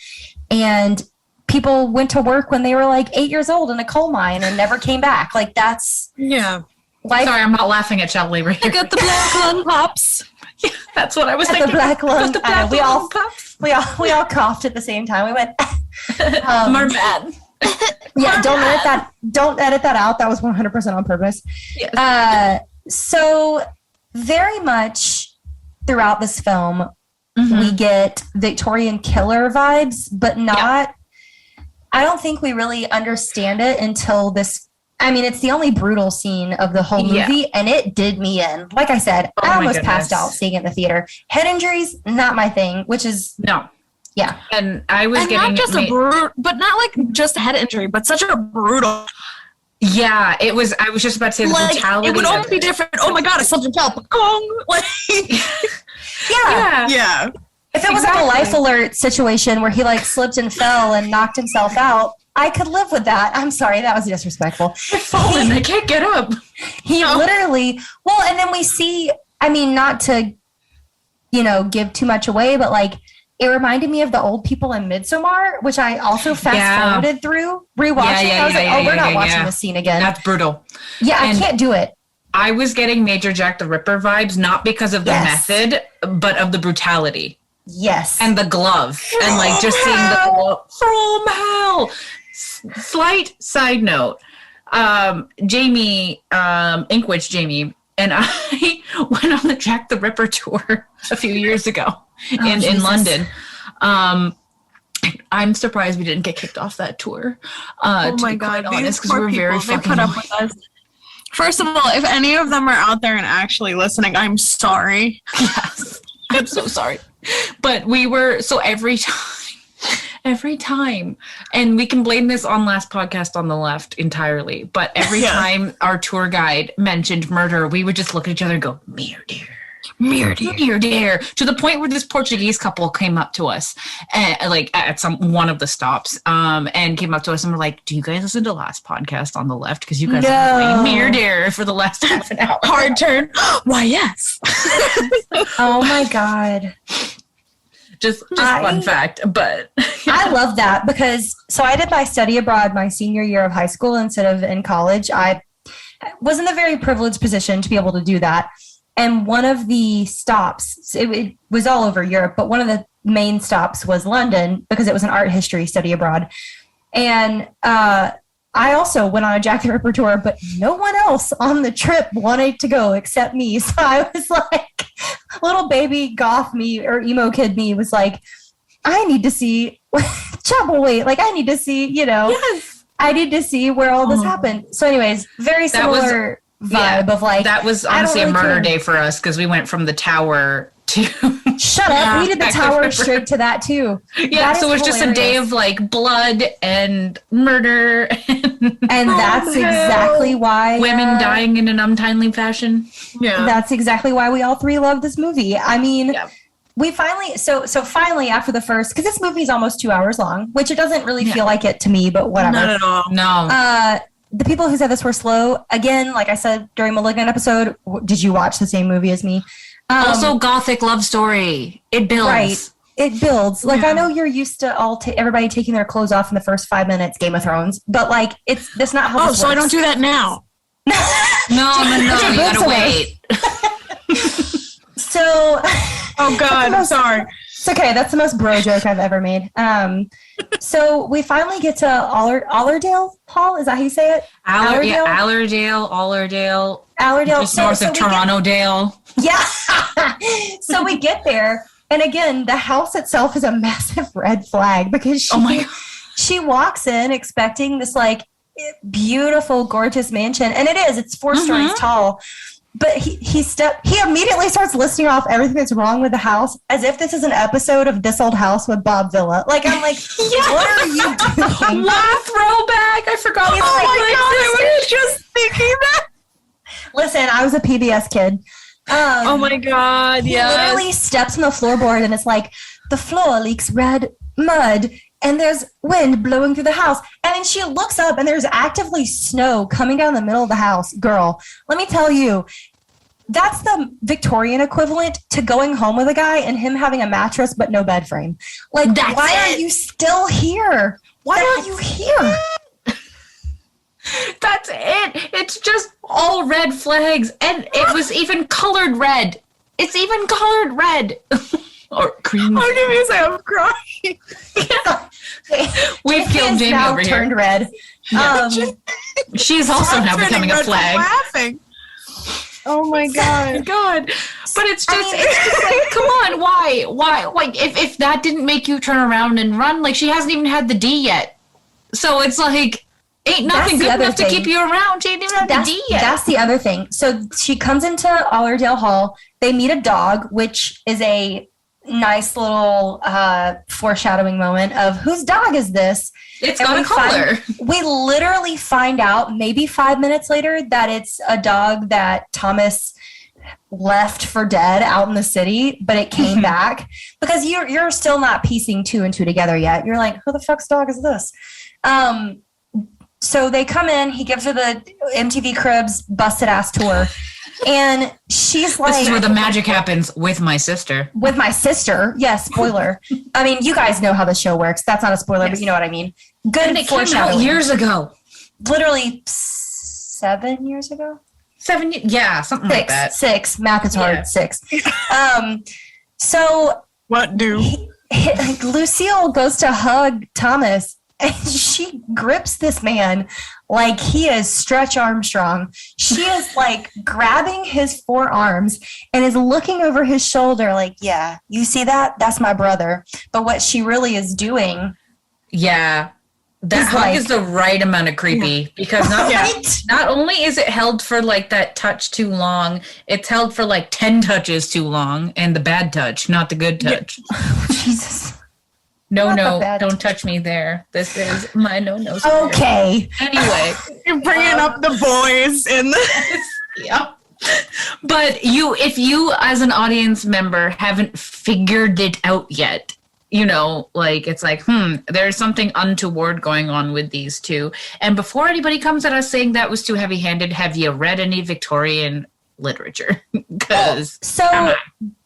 And people went to work when they were like 8 years old in a coal mine and never came back. Like, that's life. Sorry, I'm not laughing at child labor here. I got the black lung pops. Yeah, that's what I was thinking. The black lung. Pops. We all coughed at the same time. We went. More mad. Yeah, don't edit that out. That was 100% on purpose. Yes. So very much throughout this film, we get Victorian killer vibes, but not. I don't think we really understand it until this. I mean, it's the only brutal scene of the whole movie, and it did me in. Like I said, I almost passed out seeing it in the theater. Head injuries, not my thing, which is yeah. And I was getting not just but not like just a head injury, but such a brutal. Yeah, it was. I was just about to say the brutality. It would almost be different. Oh my God, I slipped and fell. Like, yeah. If it was like a life alert situation where he like slipped and fell and knocked himself out, I could live with that. I'm sorry, that was disrespectful. I've fallen. I can't get up. He literally. Well, and then we see. I mean, not to, give too much away, but like, it reminded me of the old people in Midsommar, which I also fast-forwarded through, rewatching. I was like, we're not watching this scene again. That's brutal. Yeah, I can't do it. I was getting Major Jack the Ripper vibes, not because of the method, but of the brutality. Yes. And the glove. And like just seeing the glove from hell. Slight side note. Jamie, Inkwitch Jamie, and I went on the Jack the Ripper tour a few years ago in London. I'm surprised we didn't get kicked off that tour. Oh my God, because we were very fucking put up with us. First of all, if any of them are out there and actually listening, I'm sorry. Yes, I'm so sorry. But we were, so every every time, and we can blame this on Last Podcast on the Left entirely, but every time our tour guide mentioned murder, we would just look at each other and go, murder. Murder, to the point where this Portuguese couple came up to us, like at one of the stops, and came up to us and were like, "Do you guys listen to Last Podcast on the Left? Because you guys have been playing murder for the last half an hour." Hard turn. Why, yes. Oh my God. Just fun fact, but I love that because I did my study abroad my senior year of high school instead of in college. I was in a very privileged position to be able to do that. And one of the stops, it was all over Europe, but one of the main stops was London because it was an art history study abroad. And I also went on a Jack the Ripper tour, but no one else on the trip wanted to go except me. So I was like, little baby goth me or emo kid me was like, I need to see Chapel Wait. Like, I need to see, yes. I need to see where all this happened. So anyways, very similar vibe of like, that was honestly a murder day for us because we went from the tower to shut up. We did the tower straight to that too. Yeah, so it was just a day of like blood and murder and that's exactly why women dying in an untimely fashion. Yeah, that's exactly why we all three love this movie. I mean, we finally finally after the first, because this movie is almost 2 hours long, which it doesn't really feel like it to me, but whatever. Not at all. No. The people who said this were slow, again, like I said during Malignant episode, did you watch the same movie as me? Also, gothic love story. It builds. Right. It builds. Like, I know you're used to everybody taking their clothes off in the first 5 minutes, Game of Thrones, but like, that's not how this so works. I don't do that now. No, you gotta wait. So. Oh God, I'm sorry. It's okay. That's the most bro joke I've ever made. So we finally get to Allerdale Hall. Is that how you say it? Allardale. Just north of Toronto Dale. Yeah. So we get there, and again, the house itself is a massive red flag because she walks in expecting this like beautiful, gorgeous mansion, and it is. It's 4 stories tall. But he immediately starts listing off everything that's wrong with the house as if this is an episode of This Old House with Bob Villa. Like, I'm like, what are you doing? What throwback? I forgot. Oh my God, I was just thinking that. Listen, I was a PBS kid. Oh my God, He literally steps on the floorboard and it's like, the floor leaks red mud and there's wind blowing through the house. And then she looks up and there's actively snow coming down the middle of the house. Girl, let me tell you, that's the Victorian equivalent to going home with a guy and him having a mattress but no bed frame. Like, why are you still here? Why are you here? That's it. It's just all red flags. And it was even colored red. It's even colored red. Or cream. I'm gonna say I'm crying. We've killed Jamie now over here. Turned red. She's also now becoming a flag. Laughing. Oh my God. God. But it's just like, come on, why? Like, if that didn't make you turn around and run, like, she hasn't even had the D yet. So it's like, ain't nothing good enough to keep you around. She ain't even had the D yet. That's the other thing. So she comes into Allerdale Hall. They meet a dog, which is a nice little foreshadowing moment of whose dog is this? It's got a collar. We literally find out maybe 5 minutes later that it's a dog that Thomas left for dead out in the city, but it came back because you're still not piecing 2 and 2 together yet. You're like, who the fuck's dog is this? So they come in, he gives her the MTV Cribs busted ass tour. And she's like, this is where the magic happens with my sister. With my sister. Yes, spoiler. I mean, you guys know how the show works. That's not a spoiler, but you know what I mean. Good and it came out years ago. Literally 7 years ago? 7 years? Yeah, something like that. 6. Math is hard. 6. So what do? Lucille goes to hug Thomas, and she grips this man like he is Stretch Armstrong. She is like grabbing his forearms and is looking over his shoulder like, yeah, you see that? That's my brother. But what she really is doing. Yeah. That hug is the right amount of creepy because not only is it held for like that touch too long, it's held for like 10 touches too long and the bad touch, not the good touch. Yeah. Jesus. No, Not the bed. don't touch me there. This is my no. Okay. Anyway. You're bringing up the boys in the... Yeah. But if you as an audience member haven't figured it out yet, like it's like, there's something untoward going on with these two. And before anybody comes at us saying that was too heavy-handed, have you read any Victorian literature? Because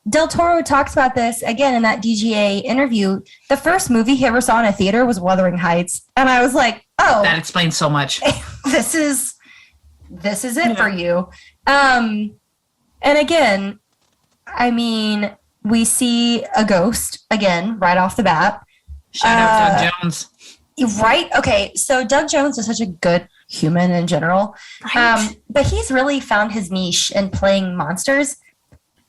Del Toro talks about this again in that DGA interview. The first movie he ever saw in a theater was Wuthering Heights, and I was like, "Oh, that explains so much. This is it for you." And again, I mean, we see a ghost again right off the bat. Shout out Doug Jones. Right? Okay, so Doug Jones is such a good human in general, Right. but he's really found his niche in playing monsters.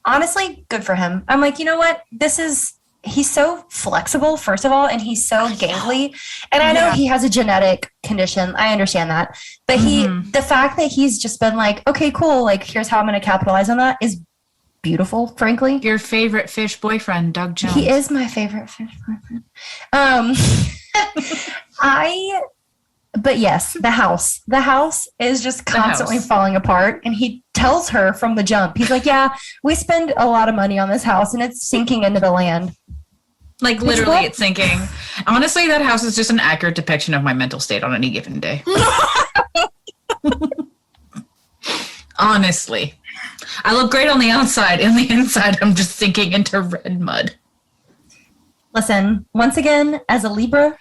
Honestly, good for him. I'm like, you know what? He's so flexible, first of all, and he's so gangly. And I know he has a genetic condition. I understand that. But the fact that he's just been like, okay, cool, like, here's how I'm going to capitalize on that is beautiful, frankly. Your favorite fish boyfriend, Doug Jones. He is my favorite fish boyfriend. But yes, the house. The house is just constantly falling apart. And he tells her from the jump, he's like, yeah, we spend a lot of money on this house and it's sinking into the land. Like, literally, it's sinking. Honestly, that house is just an accurate depiction of my mental state on any given day. Honestly. I look great on the outside. In the inside, I'm just sinking into red mud. Listen, once again, as a Libra,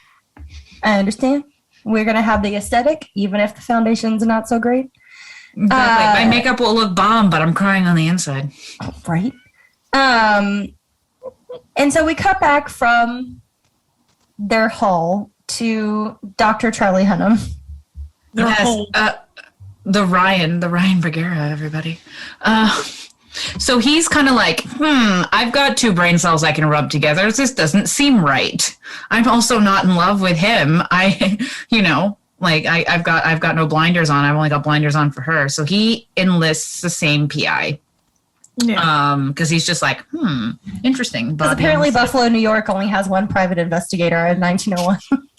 I understand. We're going to have the aesthetic, even if the foundation's not so great. Exactly. My makeup will look bomb, but I'm crying on the inside. Right. And so we cut back from their hall to Dr. Charlie Hunnam. The Ryan Bergera, everybody. So he's kind of like, I've got two brain cells I can rub together. This doesn't seem right. I'm also not in love with him. I've got no blinders on. I've only got blinders on for her. So he enlists the same PI. Yeah. Because he's just like, interesting. Because apparently Buffalo, New York only has one private investigator in 1901.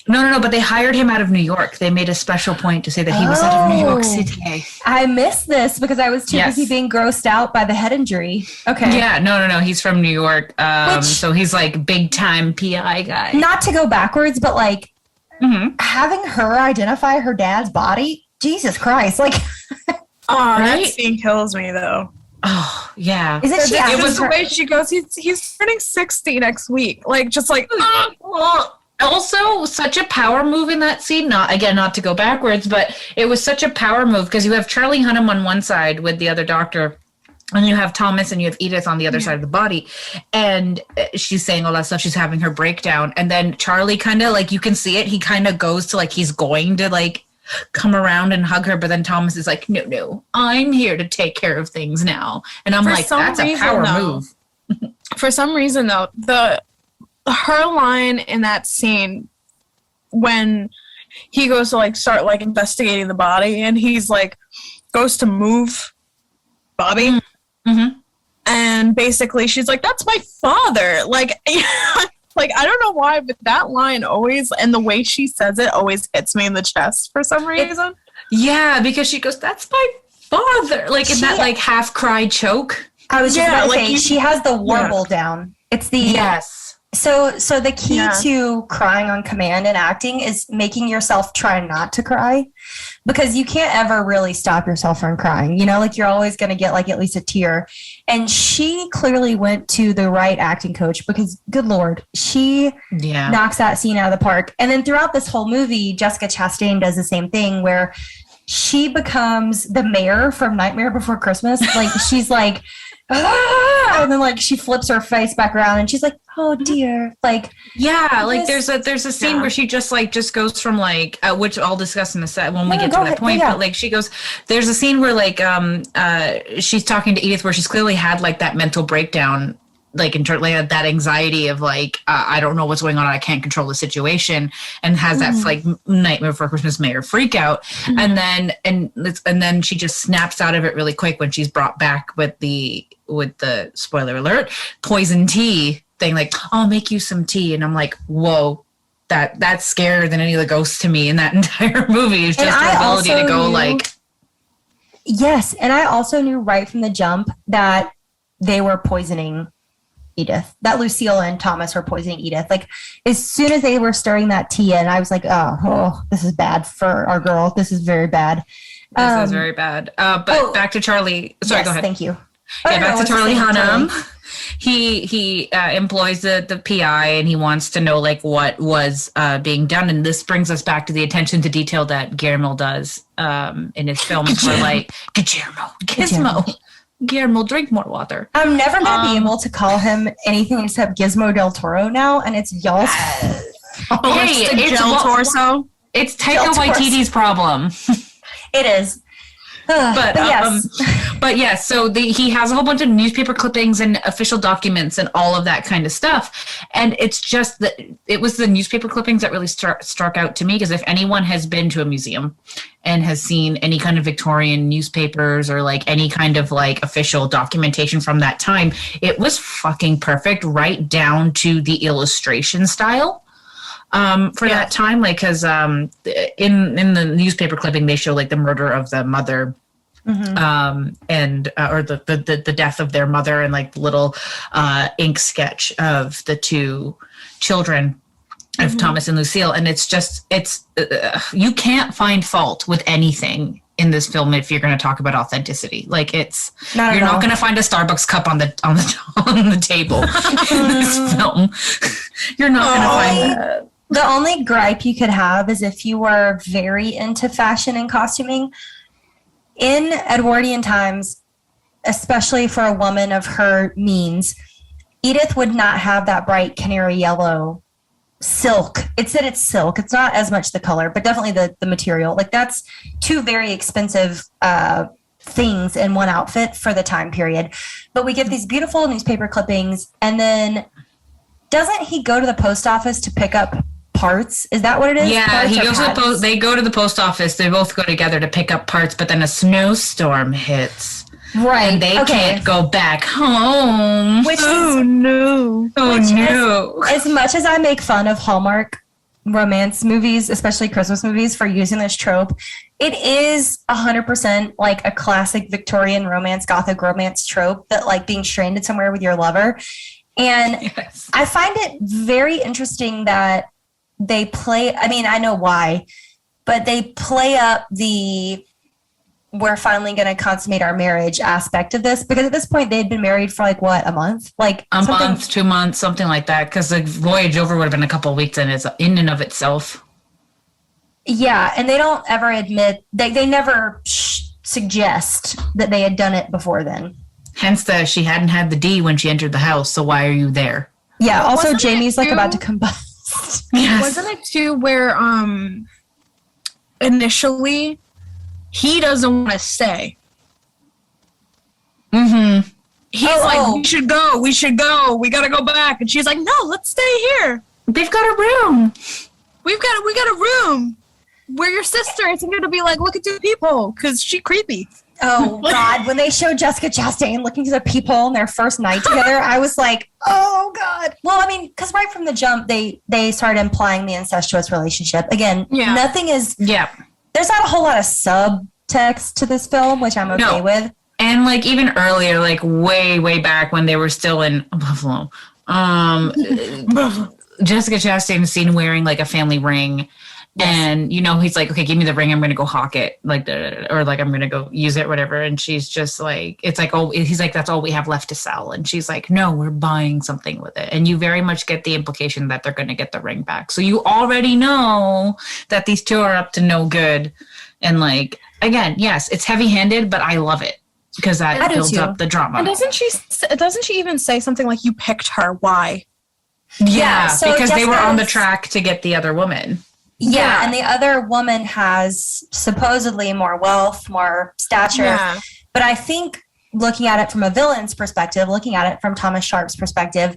No, but they hired him out of New York. They made a special point to say that he was out of New York City. I missed this because I was too busy being grossed out by the head injury. Okay. Yeah, no. He's from New York. So he's like big time PI guy. Not to go backwards, but like having her identify her dad's body, Jesus Christ. Like, that scene kills me though. Oh, yeah. Isn't she? It was the way she goes, he's turning 60 next week. Like, just like, also, such a power move in that scene. Not to go backwards, but it was such a power move because you have Charlie Hunnam on one side with the other doctor, and you have Thomas and you have Edith on the other side of the body. And she's saying all that stuff. She's having her breakdown. And then Charlie kind of, like, you can see it. He kind of goes to, like, he's going to, like, come around and hug her. But then Thomas is like, no, I'm here to take care of things now. And I'm like, that's a power move. For some reason, though, her line in that scene when he goes to like start like investigating the body and he's like goes to move Bobby and basically she's like, that's my father. Like like I don't know why, but that line always, and the way she says it always hits me in the chest for some reason. Yeah, because she goes, that's my father, like in that like half cry choke. I was just about to say, she has the warble down. It's the So the key to crying on command and acting is making yourself try not to cry, because you can't ever really stop yourself from crying. Like you're always going to get like at least a tear. And she clearly went to the right acting coach because, good Lord, she knocks that scene out of the park. And then throughout this whole movie, Jessica Chastain does the same thing where she becomes the mayor from Nightmare Before Christmas. Like she's like, and then like she flips her face back around and she's like, oh dear, like there's a scene where she just goes from like which I'll discuss in a set when we get to that point, but like she goes, there's a scene where like she's talking to Edith where she's clearly had like that mental breakdown, like internally that anxiety of like I don't know what's going on, I can't control the situation, and has that like Nightmare Before Christmas mayor freak out, and then she just snaps out of it really quick when she's brought back with the spoiler alert, poison tea thing like, I'll make you some tea. And I'm like, whoa, that's scarier than any of the ghosts to me in that entire movie. It's just her ability to go like. Yes. And I also knew right from the jump that they were poisoning Edith, that Lucille and Thomas were poisoning Edith. Like, as soon as they were stirring that tea in, I was like, oh, this is bad for our girl. This is very bad. This is very bad. But back to Charlie. Sorry, go ahead. Thank you. Yeah, back to Charlie Hunnam. He employs the PI, and he wants to know like what was being done. And this brings us back to the attention to detail that Guillermo does in his films. Where like Gizmo. Guillermo, drink more water. I'm never going to be able to call him anything except Gizmo del Toro now, and it's y'all's fault. It's Del Torso. It's Taika Waititi's problem. It is. But yes, so he has a whole bunch of newspaper clippings and official documents and all of that kind of stuff. And it's just that it was the newspaper clippings that really struck out to me, because if anyone has been to a museum and has seen any kind of Victorian newspapers or like any kind of like official documentation from that time, it was fucking perfect, right down to the illustration style. That time, like, because in the newspaper clipping they show like the murder of the mother, and or the death of their mother, and like the little ink sketch of the two children of Thomas and Lucille, and it's you can't find fault with anything in this film if you're going to talk about authenticity. Like, it's you're not going to find a Starbucks cup on the table in this film. You're not going to find that. The only gripe you could have is if you were very into fashion and costuming. In Edwardian times, especially for a woman of her means, Edith would not have that bright canary yellow silk. It's silk. It's not as much the color, but definitely the material. Like, that's two very expensive things in one outfit for the time period. But we get these beautiful newspaper clippings, and then doesn't he go to the post office to pick up parts? Is that what it is? Yeah, he goes to they go to the post office. They both go together to pick up parts, but then a snowstorm hits. Right. And they can't go back home. No. No. As much as I make fun of Hallmark romance movies, especially Christmas movies, for using this trope, it is 100% like a classic Victorian romance, Gothic romance trope that like being stranded somewhere with your lover. And yes. I find it very interesting that they play, I mean, I know why, but they play up the we're finally going to consummate our marriage aspect of this, because at this point they'd been married for like what, a month? Like a month, 2 months, something like that, because the voyage over would have been a couple of weeks in and of itself. Yeah, and they don't ever admit, they never suggest that they had done it before then. Hence she hadn't had the D when she entered the house, so why are you there? Yeah, also Jamie's like about to combust. Yes. Wasn't it too where initially he doesn't want to stay? Mm-hmm. He's we should go, we gotta go back. And she's like, no, let's stay here. They've got a room. We got a room where your sister isn't gonna be like, look at two people, because she's creepy. Oh, God. When they showed Jessica Chastain looking through the peephole on their first night together, I was like, oh, God. Well, I mean, because right from the jump, they started implying the incestuous relationship. Again, nothing is... Yeah. There's not a whole lot of subtext to this film, which I'm okay with. And, like, even earlier, like, way, way back when they were still in Buffalo, Jessica Chastain seen wearing, like, a family ring. Yes. And, you know, he's like, okay, give me the ring. I'm going to go hawk it. Like, or like, I'm going to go use it, whatever. And she's just like, it's like, oh, he's like, that's all we have left to sell. And she's like, no, we're buying something with it. And you very much get the implication that they're going to get the ring back. So you already know that these two are up to no good. And like, again, yes, it's heavy handed, but I love it because that builds up the drama. And doesn't she even say something like, you picked her? Why? Yeah, so because they were on the track to get the other woman. Yeah, and the other woman has supposedly more wealth, more stature. Yeah. But I think looking at it from a villain's perspective, looking at it from Thomas Sharp's perspective,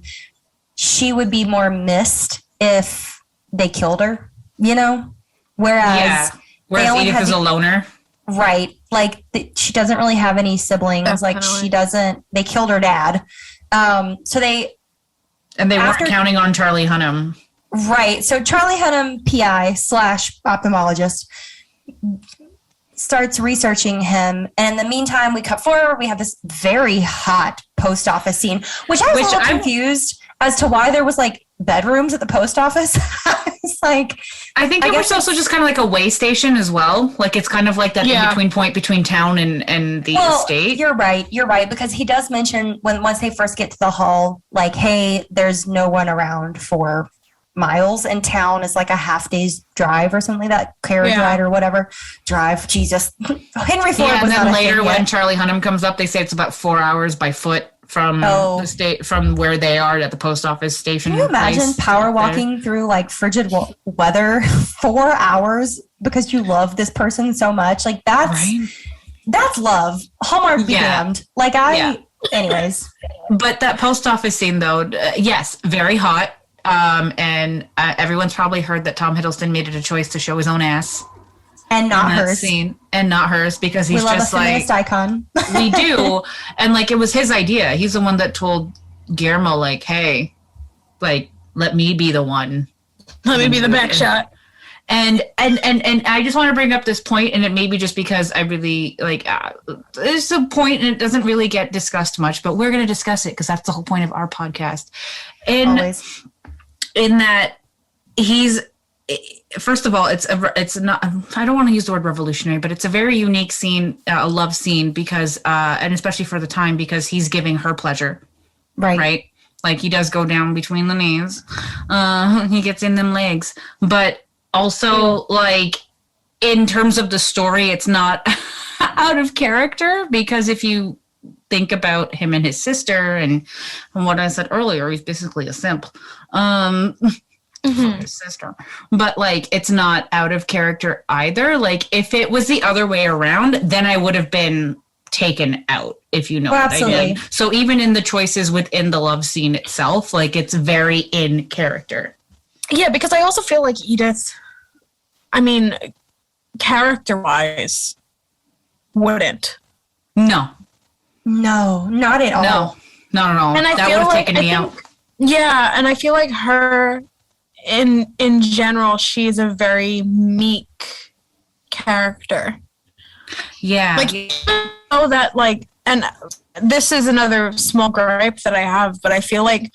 she would be more missed if they killed her, you know? Whereas Edith is a loner. Right. Like, she doesn't really have any siblings. Definitely. Like, they killed her dad. So they... And they weren't counting on Charlie Hunnam. Right. So Charlie Hunnam, PI / ophthalmologist, starts researching him. And in the meantime, we cut forward. We have this very hot post office scene, which I was a little confused as to why there was like bedrooms at the post office. It's like, I think it was also just kind of like a way station as well. Like it's kind of like that in-between point between town and the estate. You're right. Because he does mention once they first get to the hall, like, hey, there's no one around for miles, and town is like a half day's drive or something like that, carriage ride or whatever. Drive, Jesus. Henry Ford was not a thing. And then later when Charlie Hunnam comes up, they say it's about 4 hours by foot from the state, from where they are at the post office station. Can you imagine power walking through like frigid weather 4 hours because you love this person so much? Like that's love. Hallmark be damned. Like anyways. But that post office scene though, yes, very hot. And everyone's probably heard that Tom Hiddleston made it a choice to show his own ass. And not hers. Scene. And not hers, because he's just like... We love a feminist icon. We do. And like, it was his idea. He's the one that told Guillermo, like, hey, like, let me be the one. Let me be the back shot. And I just want to bring up this point, and it may be just because I really, like, there's a point, and it doesn't really get discussed much, but we're going to discuss it, because that's the whole point of our podcast. And always. In that he's... First of all, it's not, I don't want to use the word revolutionary, but it's a very unique scene, a love scene, because, and especially for the time, because he's giving her pleasure. Right. Like he does go down between the knees. He gets in them legs, but also like in terms of the story, it's not out of character, because if you think about him and his sister and what I said earlier, he's basically a simp. His sister, but like it's not out of character either. Like if it was the other way around, then I would have been taken out, if you know what I mean. So even in the choices within the love scene itself, like it's very in character. Yeah, because I also feel like Edith, I mean, character-wise, wouldn't. No, not at all. No, not at all. And that would have taken me out. Yeah, and I feel like her, in general, she's a very meek character. Yeah. Like, you know that, like, and this is another small gripe that I have, but I feel like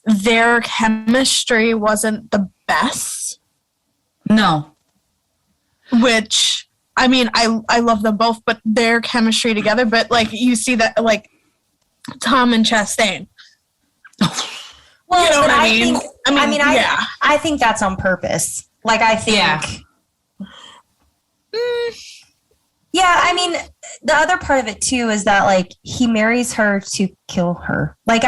their chemistry wasn't the best. No. Which, I mean, I love them both, but their chemistry together, but, like, you see that, like, Tom and Chastain. Well, you know what I mean? I think that's on purpose. Like, I think... Yeah, I mean, the other part of it, too, is that, like, he marries her to kill her. Like,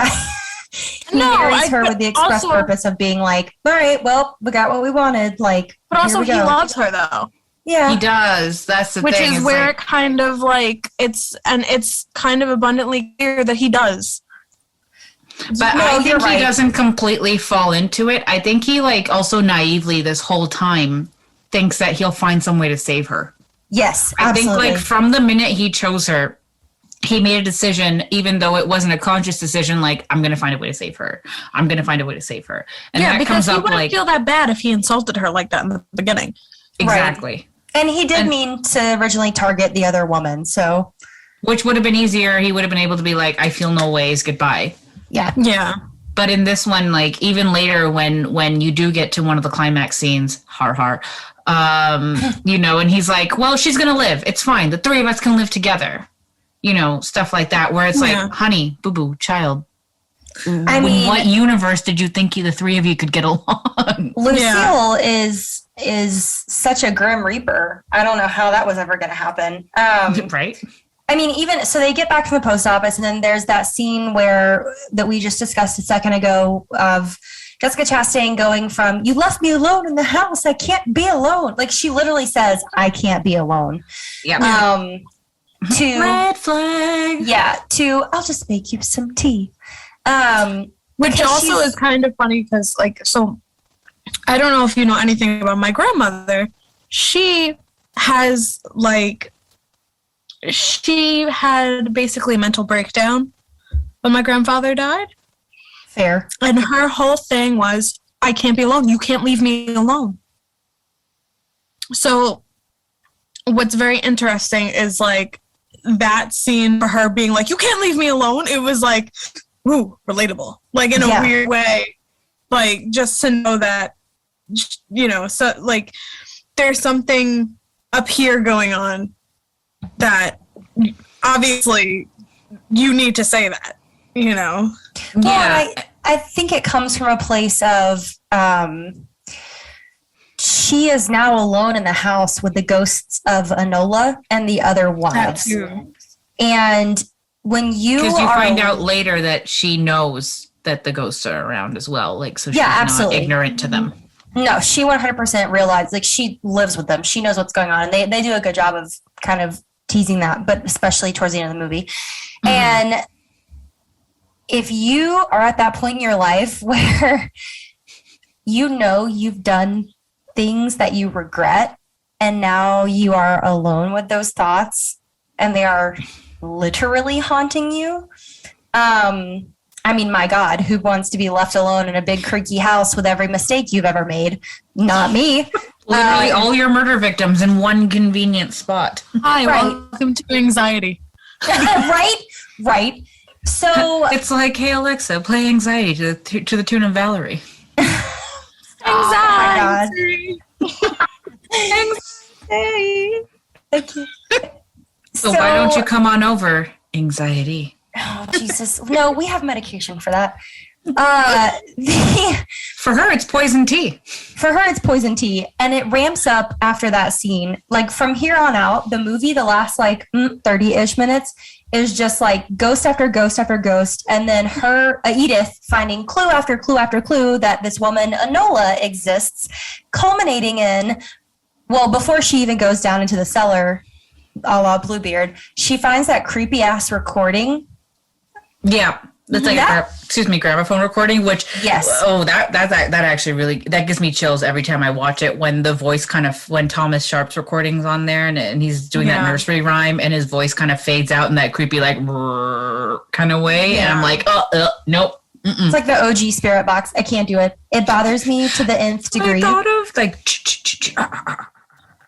he marries her with the express purpose of being like, all right, well, we got what we wanted. Like, but also he loves her, though. Yeah. He does. That's the thing. Which is where it kind of, like, it's kind of abundantly clear that he does. But I think he doesn't completely fall into it. I think he, like, also naively this whole time thinks that he'll find some way to save her. Yes, absolutely. I think, like, from the minute he chose her, he made a decision, even though it wasn't a conscious decision, like, I'm going to find a way to save her. I'm going to find a way to save her. And yeah, that because comes he wouldn't feel that bad if he insulted her like that in the beginning. Exactly. Right. And he did mean to originally target the other woman, so... Which would have been easier. He would have been able to be like, I feel no ways, goodbye. Yeah. Yeah. But in this one, like, even later when you do get to one of the climax scenes, you know, and he's like, well, she's going to live. It's fine. The three of us can live together. You know, stuff like that, where it's like, honey, boo-boo, child. I mean, what universe did you think the three of you could get along? Lucille is such a grim reaper. I don't know how that was ever going to happen. Right. I mean, even so, they get back from the post office, and then there's that scene that we just discussed a second ago of Jessica Chastain going from, you left me alone in the house, I can't be alone. Like, she literally says, I can't be alone. Yeah. To red flag. Yeah. To, I'll just make you some tea. Which also is kind of funny because, like, so I don't know if you know anything about my grandmother. She has, like, she had basically a mental breakdown when my grandfather died. Fair. And her whole thing was, I can't be alone. You can't leave me alone. So what's very interesting is like that scene for her being like, you can't leave me alone. It was like, woo, relatable. Like in a weird way. Like just to know that, you know, so like there's something up here going on that obviously you need to say that, you know? Well, I think it comes from a place of she is now alone in the house with the ghosts of Enola and the other wives. And when you find out later that she knows that the ghosts are around as well, like so she's not ignorant to them. No, she 100% realized, like she lives with them. She knows what's going on, and they do a good job of kind of teasing that, but especially towards the end of the movie. Mm-hmm. And if you are at that point in your life where you know you've done things that you regret, and now you are alone with those thoughts, and they are literally haunting you. I mean, my God, who wants to be left alone in a big creaky house with every mistake you've ever made? Not me. Literally all your murder victims in one convenient spot. Hi, welcome to anxiety. Right. So it's like, hey Alexa, play Anxiety to the tune of Valerie. Anxiety. Anxiety. Thank you. So why don't you come on over, Anxiety? Oh, Jesus. No, we have medication for that. For her, it's poison tea. For her, it's poison tea. And it ramps up after that scene. Like, from here on out, the movie, the last, 30-ish minutes, is just, ghost after ghost after ghost. And then her, Edith, finding clue after clue after clue that this woman, Enola, exists, culminating in, well, before she even goes down into the cellar, a la Bluebeard, she finds that creepy-ass recording. Yeah. That's like gramophone recording, which that actually really that gives me chills every time I watch it, when the voice when Thomas Sharp's recording's on there and he's doing that nursery rhyme and his voice kind of fades out in that creepy kind of way, and I'm like, nope. Mm-mm. It's like the OG Spirit Box. I can't do it. It bothers me to the nth degree. I thought of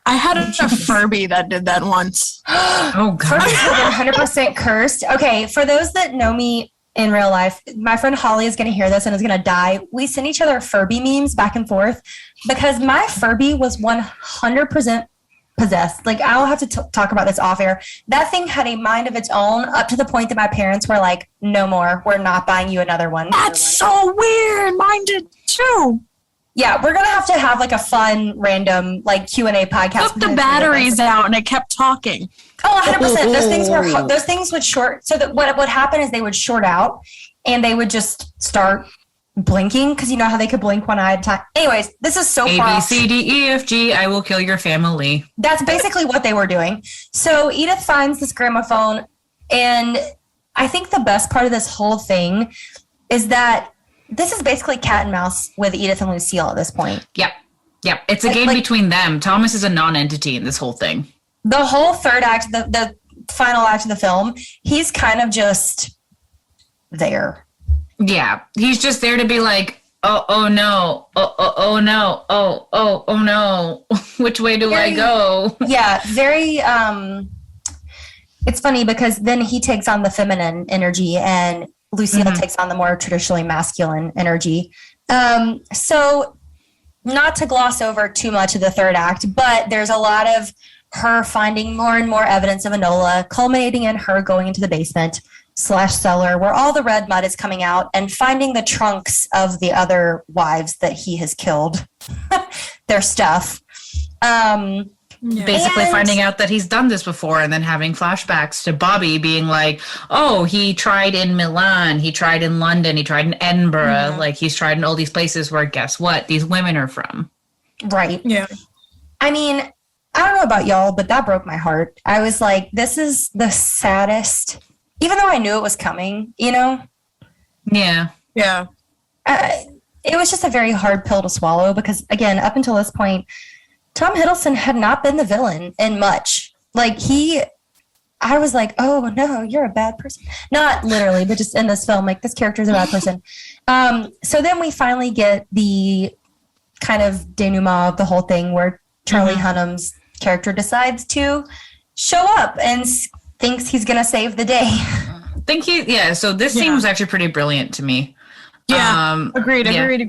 I had a Furby that did that once. Oh God, Furby's 100% cursed. Okay, for those that know me in real life, my friend Holly is going to hear this and is going to die. We send each other Furby memes back and forth because my Furby was 100% possessed. Like, I'll have to talk about this off air. That thing had a mind of its own, up to the point that my parents were like, no more. We're not buying you another one. That's so weird. Mine did too. Yeah, we're going to have a fun, random, Q&A podcast. Took the batteries out and it kept talking. Oh, 100%. Those things would short. So that what would happen is they would short out and they would just start blinking, because you know how they could blink one eye at a time. Anyways, this is so far. A, B, C, D, E, F, G, I will kill your family. That's basically what they were doing. So Edith finds this gramophone, and I think the best part of this whole thing is that this is basically cat and mouse with Edith and Lucille at this point. Yep. It's a game between them. Thomas is a non-entity in this whole thing. The whole third act, the final act of the film, he's kind of just there. Yeah, he's just there to be like, oh no, oh no, oh no, which way do I go? Yeah, very. It's funny because then he takes on the feminine energy and Lucille takes on the more traditionally masculine energy. So not to gloss over too much of the third act, but there's a lot of her finding more and more evidence of Enola, culminating in her going into the basement / cellar where all the red mud is coming out and finding the trunks of the other wives that he has killed, their stuff. Basically finding out that he's done this before and then having flashbacks to Bobby being like, oh, he tried in Milan, he tried in London, he tried in Edinburgh, he's tried in all these places where, guess what, these women are from. Right. Yeah. I mean, I don't know about y'all, but that broke my heart. I was like, this is the saddest, even though I knew it was coming, you know? Yeah. Yeah. It was just a very hard pill to swallow because, again, up until this point, Tom Hiddleston had not been the villain in much. He I was like, oh no, you're a bad person. Not literally, but just in this film, like this character is a bad person. So then we finally get the kind of denouement of the whole thing where Charlie Hunnam's character decides to show up and thinks he's going to save the day. So this scene was actually pretty brilliant to me. Yeah, agreed. It's really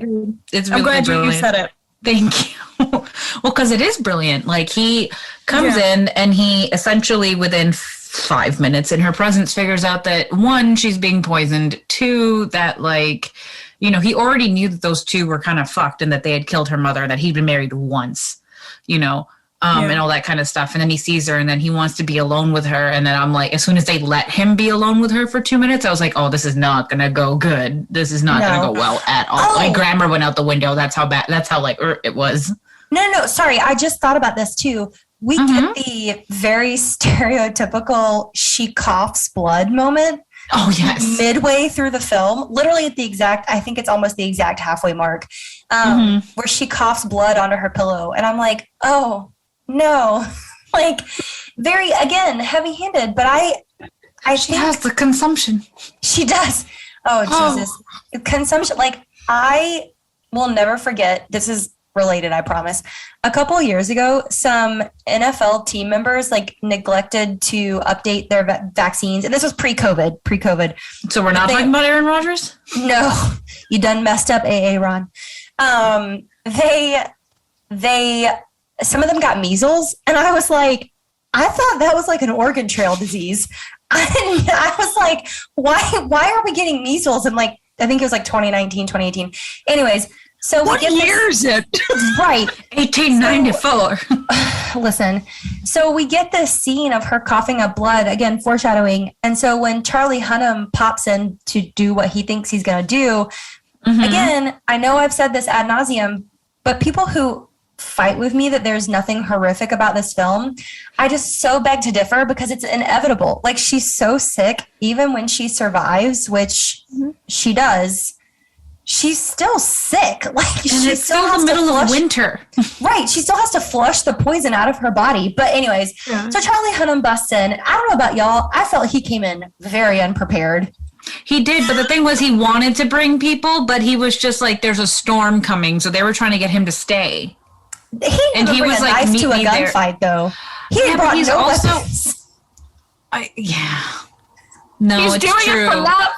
I'm glad brilliant. you said it. Thank you. Well, because it is brilliant. Like, he comes in and he essentially within 5 minutes in her presence figures out that, one, she's being poisoned, two, that, like, you know, he already knew that those two were kind of fucked and that they had killed her mother, that he'd been married once, you know, and all that kind of stuff. And then he sees her and then he wants to be alone with her. And then I'm like, as soon as they let him be alone with her for 2 minutes, I was like, oh, this is not going to go good. This is not going to go well at all. My grammar went out the window. That's how bad, it was. No, sorry. I just thought about this too. We get the very stereotypical she coughs blood moment. Oh, yes. Midway through the film, literally at the exact, I think it's almost the exact halfway mark, where she coughs blood onto her pillow. And I'm like, oh, no. Like, very, again, heavy-handed. But I she has the consumption. She does. Oh, Jesus. Consumption. Like, I will never forget, this is related, I promise. A couple of years ago, some NFL team members like neglected to update their vaccines, and this was pre-COVID. So we're not talking about Aaron Rodgers? No, you done messed up, AA Ron. They some of them got measles, and I was like, I thought that was like an organ trail disease. I was like, why are we getting measles? And like, I think it was like 2019, 2018. Anyways. So what year is it? Right. 1894. Listen. So we get this scene of her coughing up blood, again, foreshadowing. And so when Charlie Hunnam pops in to do what he thinks he's going to do, again, I know I've said this ad nauseum, but people who fight with me that there's nothing horrific about this film, I just so beg to differ because it's inevitable. Like, she's so sick, even when she survives, which she does. She's still sick. Like, it's still the middle of winter. Right. She still has to flush the poison out of her body. But anyways, so Charlie Hunnam busts in. I don't know about y'all. I felt he came in very unprepared. He did, but the thing was he wanted to bring people, but he was just like, there's a storm coming, so they were trying to get him to stay. He was like, knife to a gunfight, though. He brought no weapons. No, he's it's doing true. It for love.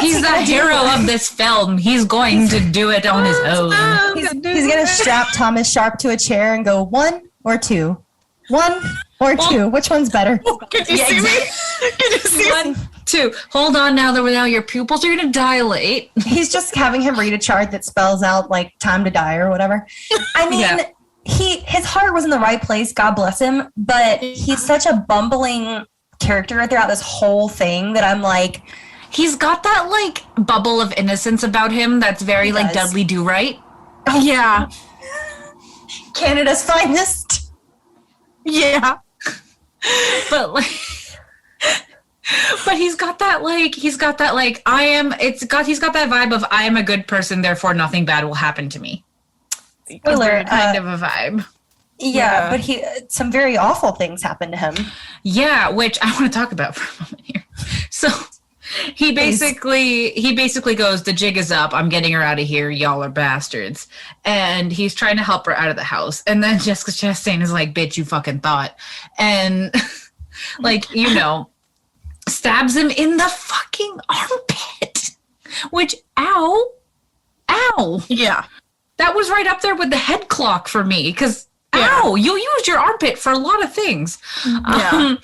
He's the hero of this film. He's going to do it on his own. He's going to strap Thomas Sharp to a chair and go 1 or 2. 1 or 2. Which one's better? Can you see me? Can you see 1, 2. Hold on now. Your pupils are going to dilate. He's just having him read a chart that spells out like time to die or whatever. I mean, his heart was in the right place. God bless him. But he's such a bumbling character throughout this whole thing that I'm like, he's got that like bubble of innocence about him that's very like Dudley Do-Right. Oh yeah. Canada's finest. Yeah. But like he's got that he's got that vibe of I am a good person, therefore nothing bad will happen to me. Spoiler, kind of a vibe. Yeah, but some very awful things happen to him. Yeah, which I want to talk about for a moment here. So he basically goes, the jig is up, I'm getting her out of here, y'all are bastards. And he's trying to help her out of the house. And then Jessica Chastain is like, bitch, you fucking thought. And like, you know, stabs him in the fucking armpit. Which, ow. Yeah. That was right up there with the head clock for me, because ow, you used your armpit for a lot of things. Yeah.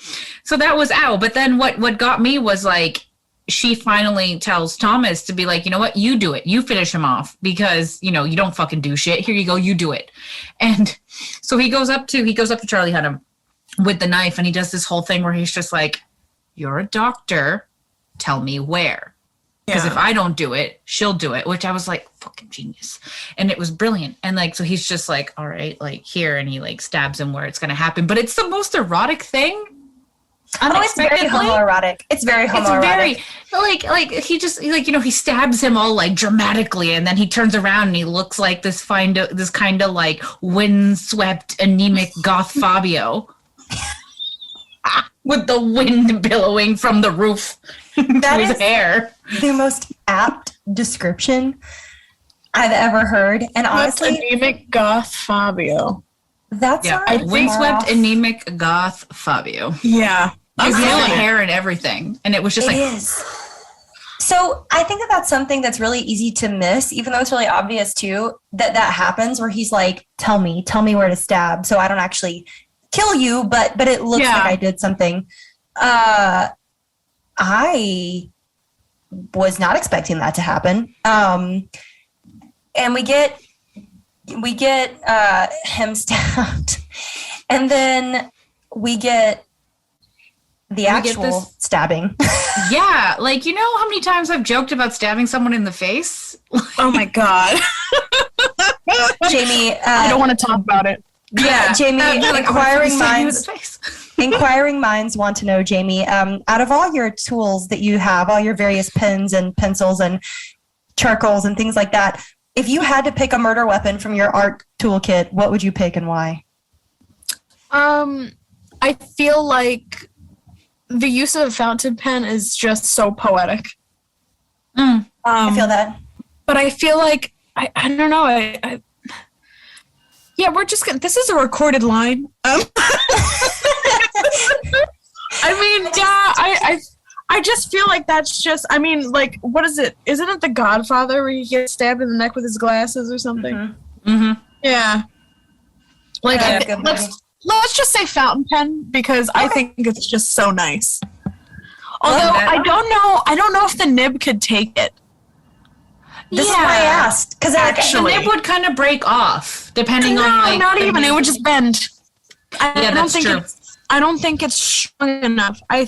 So that was ow. But then what got me was like, she finally tells Thomas to be like, you know what, you do it. You finish him off because, you know, you don't fucking do shit. Here you go, you do it. And so he goes up to Charlie Hunnam with the knife, and he does this whole thing where he's just like, you're a doctor, tell me where. Because if I don't do it, she'll do it, which I was like, fucking genius. And it was brilliant. And like, so he's just like, all right, like here, and he like stabs him where it's going to happen. But it's the most erotic thing. Oh, it's very homoerotic. It's very homoerotic. It's very, like he just, like, you know, he stabs him all like dramatically, and then he turns around and he looks like this kind of like windswept, anemic goth Fabio. with the wind billowing from the roof to his hair. The most apt description I've ever heard. And honestly, anemic goth Fabio. That's not windswept anemic goth Fabio. Yeah. He had hair and everything. And it was just it is. So I think that's something that's really easy to miss, even though it's really obvious too, that happens where he's like, tell me where to stab so I don't actually kill you, but it looks like I did something. I was not expecting that to happen. And we get him stabbed, and then we get the actual stabbing. Yeah, like, you know how many times I've joked about stabbing someone in the face? Oh my god. Jamie, I don't want to talk about it. Yeah, Jamie, inquiring minds want to know, Jamie, out of all your tools that you have, all your various pens and pencils and charcoals and things like that, if you had to pick a murder weapon from your art toolkit, what would you pick and why? I feel like the use of a fountain pen is just so poetic. I feel that. But I feel like, I don't know, yeah, we're just gonna, this is a recorded line. I mean, yeah, I just feel like that's just, I mean, like, what is it? Isn't it The Godfather where he gets stabbed in the neck with his glasses or something? Mm-hmm. Mm-hmm. Yeah. Like, let's just say fountain pen because I think it's just so nice. Although I don't know if the nib could take it. This is why I asked, because the nib would kind of break off depending on like. Not even. It would just bend. I don't think it's strong enough. I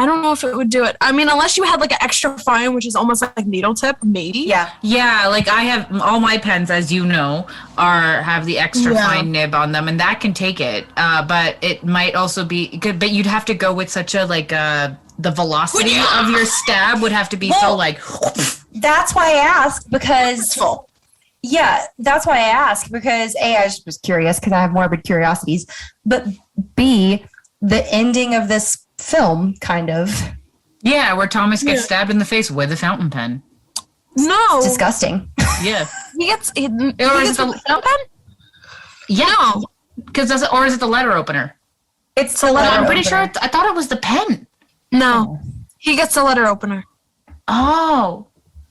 don't know if it would do it. I mean, unless you had like an extra fine, which is almost like needle tip, maybe. Yeah. Yeah, like I have all my pens, as you know, have the extra fine nib on them, and that can take it. But it might also be good. But you'd have to go with such a like the velocity of your stab would have to be so like. That's why I asked because. Yeah, that's why I asked because A, I just was curious because I have morbid curiosities, but B, the ending of this film, kind of. Yeah, where Thomas gets stabbed in the face with a fountain pen. No. It's disgusting. Yeah. He gets the fountain pen? Yeah. No. Or is it the letter opener? It's the letter opener. I'm pretty sure, I thought it was the pen. No. He gets the letter opener. Oh.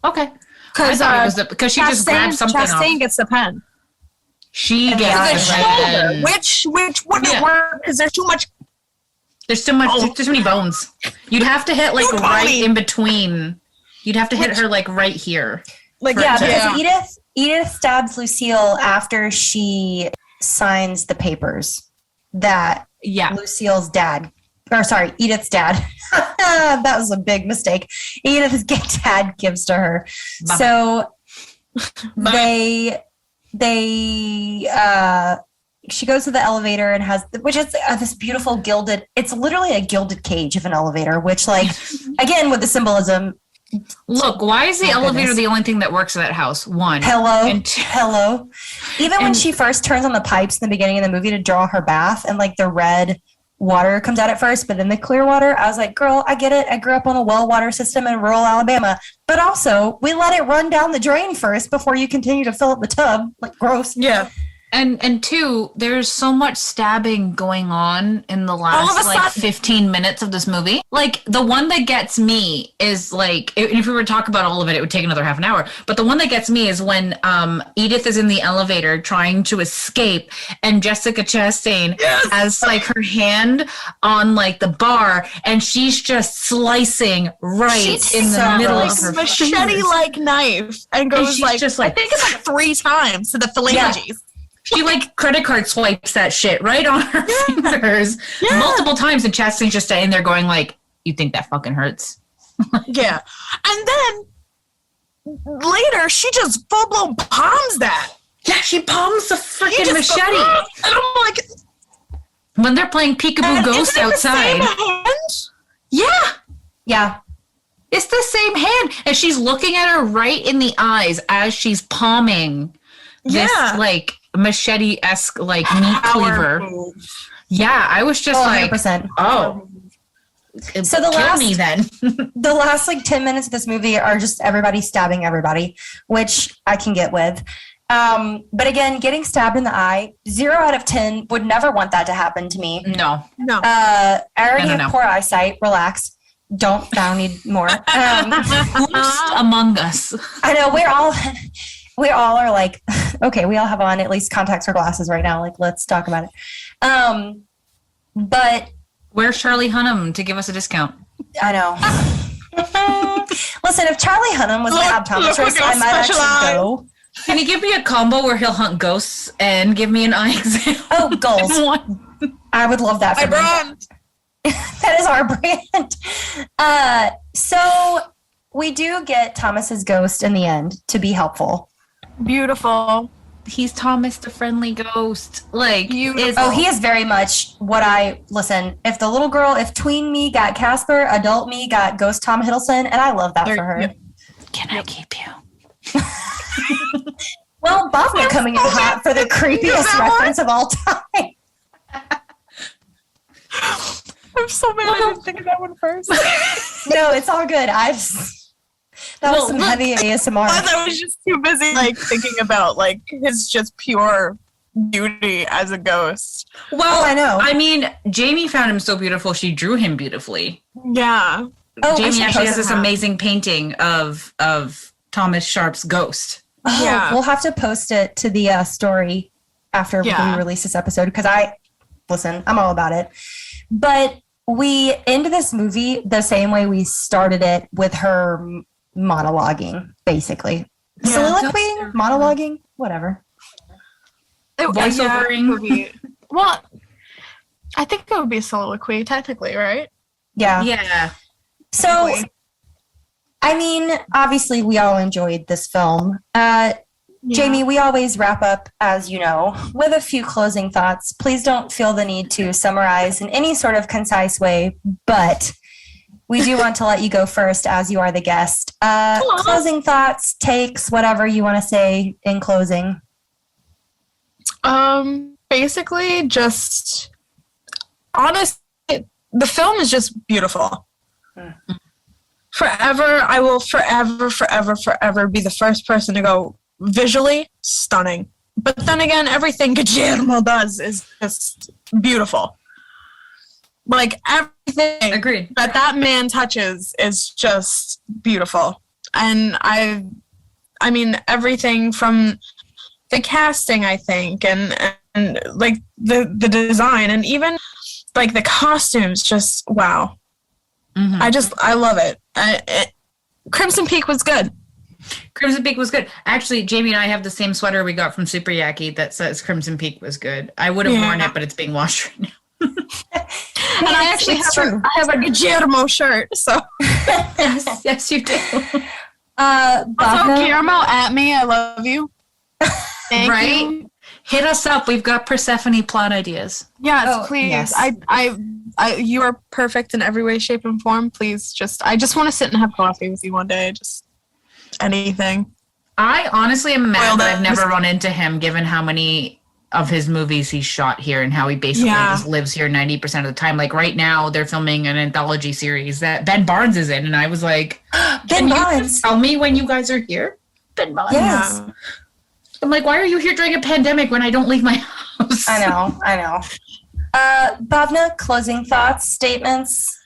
Okay. Because she just grabbed something off. Chastain gets the pen. She gets the pen. Which wouldn't work because there's too much. There's too many bones. You'd have to hit like right in between. You'd have to hit her like right here. Like because Edith stabs Lucille after she signs the papers that Lucille's dad. Or sorry, Edith's dad. That was a big mistake. Edith's dad gives to her. Bye. So she goes to the elevator and which is this beautiful gilded, it's literally a gilded cage of an elevator, which like, again, with the symbolism. Look, why is the elevator the only thing that works in that house? One. Hello. Even when she first turns on the pipes in the beginning of the movie to draw her bath and like the red water comes out at first, but then the clear water, I was like, girl, I get it. I grew up on a well water system in rural Alabama, but also we let it run down the drain first before you continue to fill up the tub. Like, gross. Yeah. And two, there's so much stabbing going on in the last like 15 minutes of this movie. Like the one that gets me is like, if we were to talk about all of it, it would take another half an hour. But the one that gets me is when Edith is in the elevator trying to escape, and Jessica Chastain has like her hand on like the bar, and she's just slicing in the middle of her machete-like knife, and goes like, just like, I think it's like 3 times to the phalanges. Yeah. She like credit card swipes that shit right on her fingers multiple times, and Chastain's just in there going like, "You think that fucking hurts?" Yeah, and then later she just full blown palms that. Yeah, she palms the freaking machete, and I'm like, when they're playing peekaboo ghost outside. Yeah. It's the same hand, and she's looking at her right in the eyes as she's palming this like machete-esque like meat cleaver. Yeah, I was just 100%. So the last me then. The last like 10 minutes of this movie are just everybody stabbing everybody, which I can get with. But again, getting stabbed in the eye, 0 out of 10 would never want that to happen to me. No. I already have poor eyesight. Relax. I don't need more. Who's among us? I know we all are like, okay, we all have on at least contacts or glasses right now. Like, let's talk about it. But where's Charlie Hunnam to give us a discount? I know. Listen, if Charlie Hunnam was my optometrist, I might actually go. Can you give me a combo where he'll hunt ghosts and give me an eye exam? Oh, goals. I would love that for me. Brand. That is our brand. So we do get Thomas's ghost in the end to be helpful. Beautiful. He's Thomas the friendly ghost. Like, he is very much what if tween me got Casper, adult me got ghost Tom Hiddleston, and I love that for her. Yep. Can I keep you? Well, Bhavna coming in hot for the creepiest reference of all time. I'm so mad I didn't think of that one first. No, it's all good. That was some heavy ASMR. I was just too busy thinking about his just pure beauty as a ghost. Well, I know. I mean, Jamie found him so beautiful, she drew him beautifully. Yeah. Jamie actually has this amazing painting of Thomas Sharp's ghost. Oh, yeah. We'll have to post it to the story after we release this episode because I'm all about it. But we end this movie the same way we started it with her monologuing, basically. Yeah, soliloquy, monologuing, whatever. Voiceovering. Well, I think it would be a soliloquy, technically, right? Yeah. Yeah. So, I mean, obviously, we all enjoyed this film. Jamie, we always wrap up, as you know, with a few closing thoughts. Please don't feel the need to summarize in any sort of concise way, but we do want to let you go first as you are the guest. Closing thoughts, takes, whatever you want to say in closing. Basically, just honestly, the film is just beautiful. Forever, I will forever be the first person to go, visually stunning. But then again, everything Guillermo does is just beautiful. Everything Agreed. that man touches is just beautiful. And I mean everything from the casting, I think, and the design, and even the costumes, just wow. Mm-hmm. I love it. Crimson Peak was good. Crimson Peak was good. Actually, Jamie and I have the same sweater we got from Super Yaki that says Crimson Peak was good. I would have worn it, but it's being washed right now. And I actually have a Guillermo shirt, so. yes, you do. Also, Guillermo, at me, I love you. Right? You. Hit us up. We've got Persephone plot ideas. Yes, please. Yes. You are perfect in every way, shape, and form. Please, I just want to sit and have coffee with you one day. Just anything. I honestly am mad that I've never run into him, given how many of his movies he's shot here and how he basically just lives here 90% of the time. Right now, they're filming an anthology series that Ben Barnes is in, and I was like, Ben Barnes, tell me when you guys are here? Ben Barnes. Yes. Yeah. I'm like, why are you here during a pandemic when I don't leave my house? I know. Bhavna, closing thoughts, statements?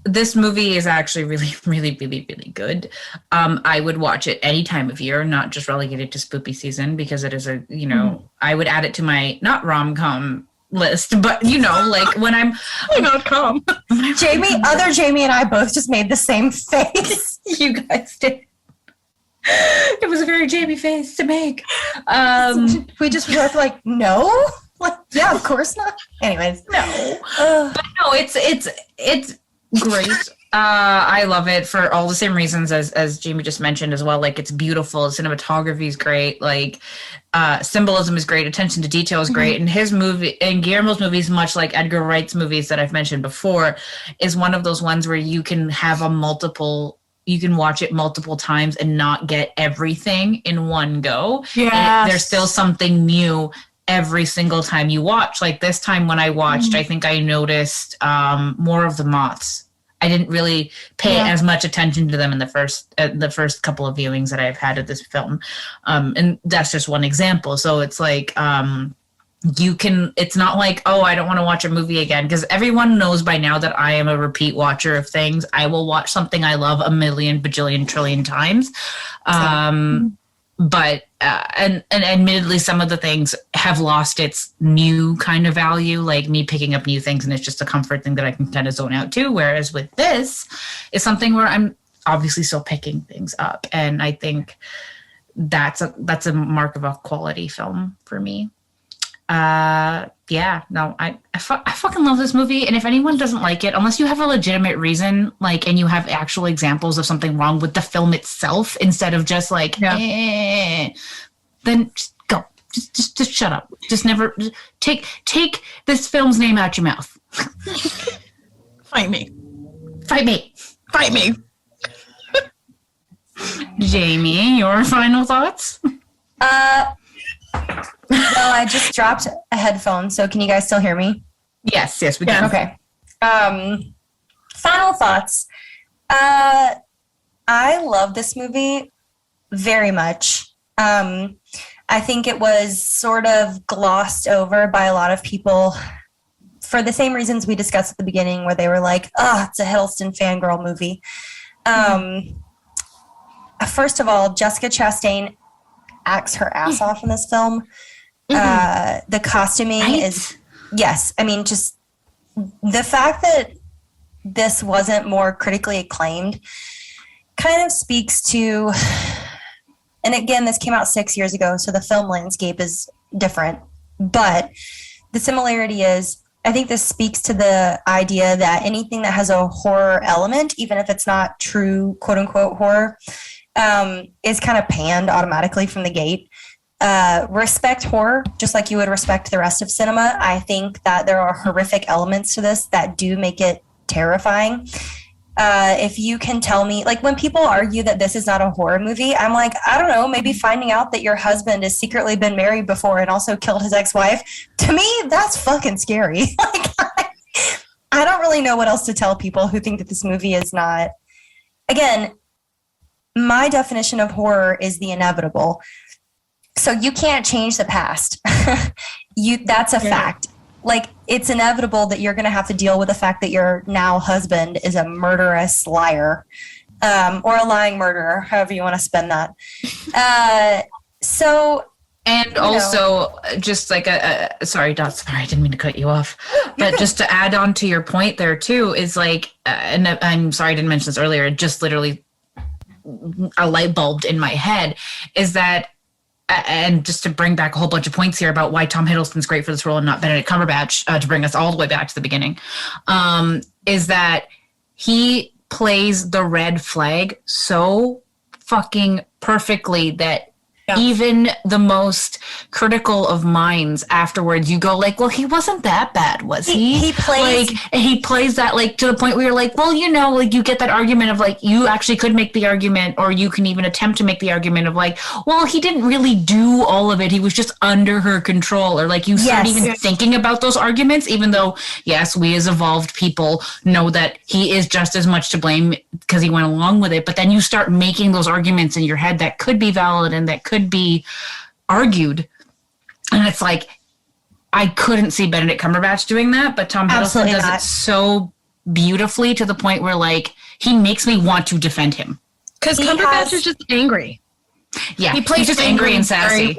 This movie is actually really, really, really, really good. I would watch it any time of year, not just relegated to spoopy season, because it is I would add it to my, not rom-com list, but when I'm .com. Other Jamie and I both just made the same face. You guys did. It was a very Jamie face to make. We just were no? Yeah, of course not. Anyways. No. But no, it's great. I love it for all the same reasons as Jamie just mentioned as well. It's beautiful. Cinematography is great. Symbolism is great. Attention to detail is great. Mm-hmm. And Guillermo's movies, much like Edgar Wright's movies that I've mentioned before, is one of those ones where you can have you can watch it multiple times and not get everything in one go. Yeah. There's still something new every single time you watch. Like this time when I watched, I think I noticed more of the moths. I didn't really pay as much attention to them in the first couple of viewings that I've had of this film. And that's just one example. So it's like, it's not like, oh, I don't want to watch a movie again, because everyone knows by now that I am a repeat watcher of things. I will watch something I love a million, bajillion, trillion times. But and admittedly, some of the things have lost its new kind of value, like me picking up new things, and it's just a comfort thing that I can kind of zone out to. Whereas with this, it's something where I'm obviously still picking things up, and I think that's a mark of a quality film for me. I fucking love this movie, and if anyone doesn't like it, unless you have a legitimate reason, like, and you have actual examples of something wrong with the film itself, instead of just like, then just go, just shut up, just never take this film's name out your mouth. Fight me. Jamie, your final thoughts? Well, I just dropped a headphone, so can you guys still hear me? Yes, we can. Okay. Final thoughts. I love this movie very much. I think it was sort of glossed over by a lot of people for the same reasons we discussed at the beginning, where they were like, oh, it's a Hiddleston fangirl movie. First of all, Jessica Chastain acts her ass off in this film. The costuming is, yes. I mean, just the fact that this wasn't more critically acclaimed kind of speaks to, and again, this came out 6 years ago, so the film landscape is different. But the similarity is, I think this speaks to the idea that anything that has a horror element, even if it's not true, quote unquote, horror, is kind of panned automatically from the gate. Respect horror, just like you would respect the rest of cinema. I think that there are horrific elements to this that do make it terrifying. If you can tell me, like when people argue that this is not a horror movie, I'm like, I don't know, maybe finding out that your husband has secretly been married before and also killed his ex-wife, to me, that's fucking scary. Like, I don't really know what else to tell people who think that this movie is not. Again, my definition of horror is the inevitable. So you can't change the past. That's a fact. Like, it's inevitable that you're going to have to deal with the fact that your now husband is a murderous liar, or a lying murderer, however you want to spin that. And also, just like sorry, Dot, sorry, I didn't mean to cut you off. But just to add on to your point there too, is like, and I'm sorry I didn't mention this earlier, just literally a light bulb in my head, is that, and just to bring back a whole bunch of points here about why Tom Hiddleston's great for this role and not Benedict Cumberbatch, to bring us all the way back to the beginning, is that he plays the red flag so fucking perfectly that even the most critical of minds afterwards, you go like, well, he wasn't that bad, was he? He plays that like to the point where you're like, well, you know, like you get that argument of like, you actually could make the argument, or you can even attempt to make the argument of like, well, he didn't really do all of it. He was just under her control, or like you start even thinking about those arguments, even though, yes, we as evolved people know that he is just as much to blame because he went along with it. But then you start making those arguments in your head that could be valid and that could be argued, and it's like, I couldn't see Benedict Cumberbatch doing that, but Tom Hiddleston does it so beautifully to the point where like he makes me want to defend him, because Cumberbatch is just angry. Yeah, he plays just angry and sassy.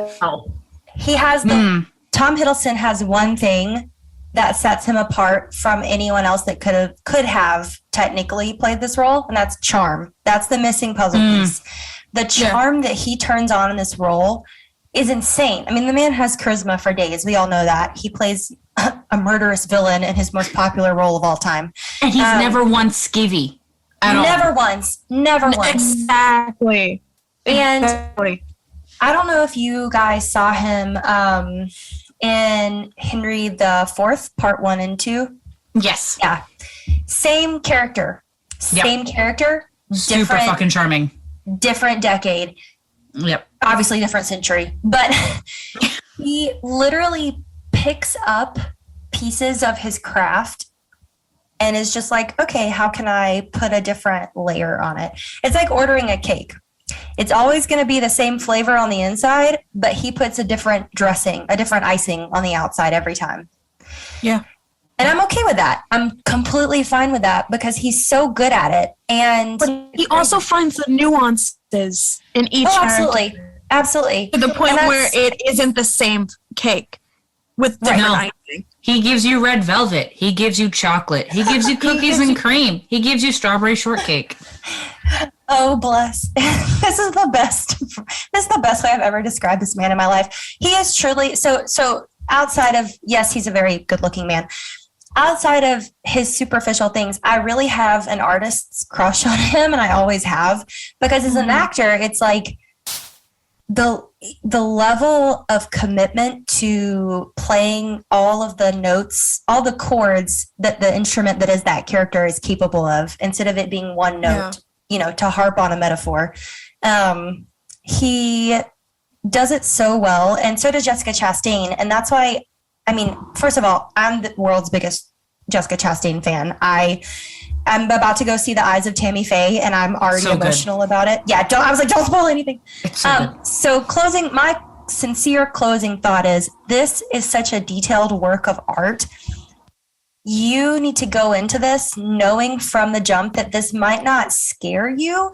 He has Tom Hiddleston has one thing that sets him apart from anyone else that could have technically played this role, and that's charm. That's the missing puzzle piece. The charm that he turns on in this role is insane. I mean, the man has charisma for days. We all know that. He plays a murderous villain in his most popular role of all time. And he's never once skivvy at all. Never once. Exactly. And I don't know if you guys saw him in Henry IV, Part 1 and 2. Yes. Yeah. Same character. Super fucking charming. Different decade. Yep. Obviously different century. But He literally picks up pieces of his craft and is just like, okay, how can I put a different layer on it? It's like ordering a cake. It's always going to be the same flavor on the inside, but he puts a different dressing, a different icing on the outside every time. Yeah. And I'm okay with that. I'm completely fine with that because he's so good at it. And but he also finds the nuances in each absolutely. Absolutely. To the point where it isn't the same cake with different icing. He gives you red velvet. He gives you chocolate. He gives you cookies and cream. He gives you strawberry shortcake. Oh, bless. This is the best. This is the best way I've ever described this man in my life. He is truly so outside of, yes, he's a very good looking man. Outside of his superficial things, I really have an artist's crush on him, and I always have, because as an actor, it's like the level of commitment to playing all of the notes, all the chords that the instrument that is that character is capable of, instead of it being one note, to harp on a metaphor. He does it so well, and so does Jessica Chastain. And that's why, first of all, I'm the world's biggest Jessica Chastain fan. I'm about to go see The Eyes of Tammy Faye, and I'm already emotional about it. Yeah, I was like, don't spoil anything. So my sincere closing thought is, this is such a detailed work of art. You need to go into this knowing from the jump that this might not scare you,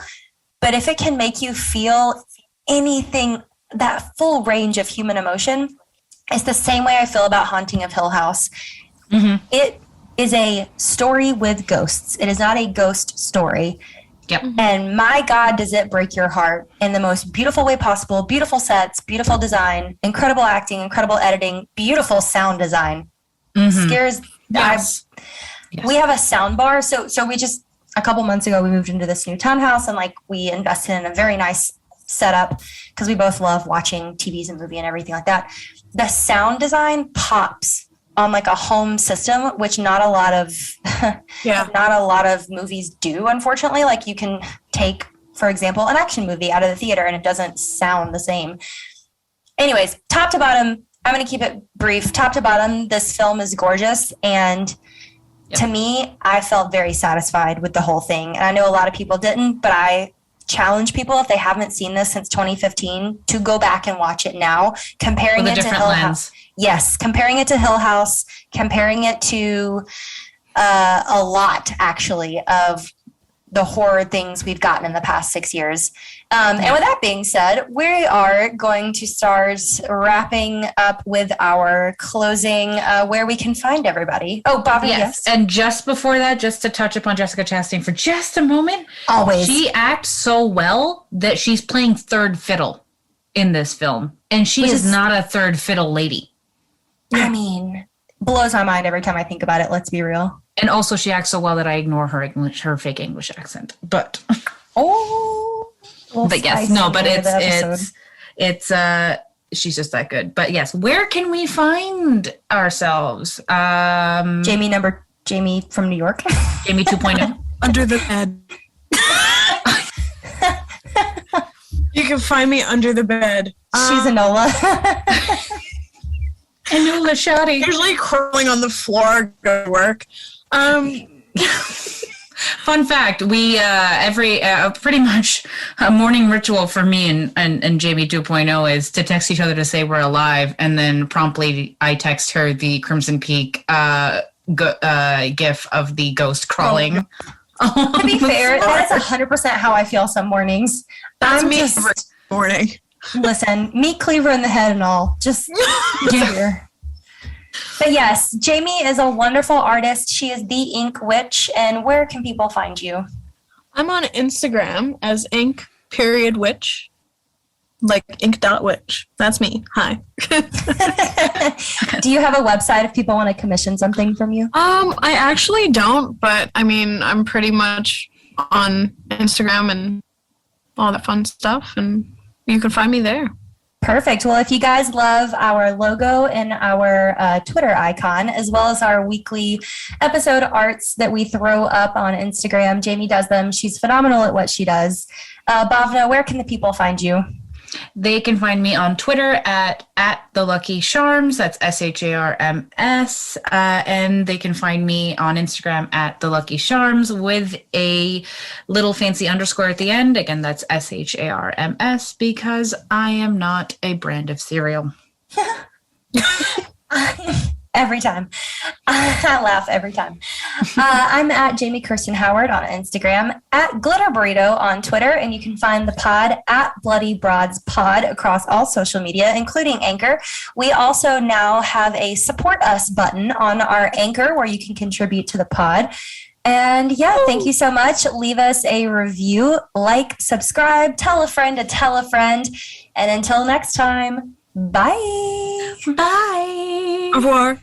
but if it can make you feel anything, that full range of human emotion, it's the same way I feel about Haunting of Hill House. Mm-hmm. It is a story with ghosts. It is not a ghost story. Yep. And my God, does it break your heart in the most beautiful way possible. Beautiful sets, beautiful design, incredible acting, incredible editing, beautiful sound design. Mm-hmm. Scares. Yes. We have a sound bar. So we just, a couple months ago, we moved into this new townhouse, and we invested in a very nice setup because we both love watching TVs and movie and everything like that. The sound design pops on a home system, which not a lot of movies do, unfortunately. You can take, for example, an action movie out of the theater and it doesn't sound the same. Anyways, top to bottom, I'm going to keep it brief. Top to bottom, this film is gorgeous. And to me, I felt very satisfied with the whole thing. And I know a lot of people didn't, but I challenge people, if they haven't seen this since 2015, to go back and watch it now, comparing it to Hill House. Yes, comparing it to Hill House, comparing it to a lot, actually, of the horror things we've gotten in the past 6 years. And with that being said, we are going to start wrapping up with our closing, where we can find everybody. Oh, Bhavna, yes. And just before that, just to touch upon Jessica Chastain for just a moment. Always. She acts so well that she's playing third fiddle in this film. And she is not a third fiddle lady. Blows my mind every time I think about it. Let's be real. And also, she acts so well that I ignore her fake English accent. But but yes, no, but it's she's just that good. But yes, where can we find ourselves? Jamie from New York. Jamie 2.0. Under the bed. You can find me under the bed. She's Enola. Enola Shotty. Usually crawling on the floor, go to work. Fun fact, we every pretty much a morning ritual for me and Jamie 2.0 is to text each other to say we're alive, and then promptly I text her the Crimson Peak gif of the ghost crawling. To be fair, that is 100% how I feel some mornings. That's me every morning. Listen, meat cleaver in the head and all. Just here. But yes, Jamie is a wonderful artist. She is the Ink Witch. And where can people find you? I'm on Instagram as ink.witch. Like ink.witch. That's me. Hi. Do you have a website if people want to commission something from you? I actually don't, but I'm pretty much on Instagram and all that fun stuff, and you can find me there. Perfect. Well, if you guys love our logo and our Twitter icon, as well as our weekly episode arts that we throw up on Instagram, Jamie does them. She's phenomenal at what she does. Bhavna, where can the people find you? They can find me on Twitter at the Lucky Charms. That's SHARMS. And they can find me on Instagram at the Lucky Charms with a little fancy underscore at the end. Again, that's SHARMS because I am not a brand of cereal. Every time. I laugh every time. I'm at Jamie Kirsten Howard on Instagram, at Glitter Burrito on Twitter, and you can find the pod at Bloody Broads Pod across all social media, including Anchor. We also now have a support us button on our Anchor where you can contribute to the pod. And yeah, thank you so much. Leave us a review, like, subscribe, tell a friend to tell a friend. And until next time, bye. Bye. Au revoir.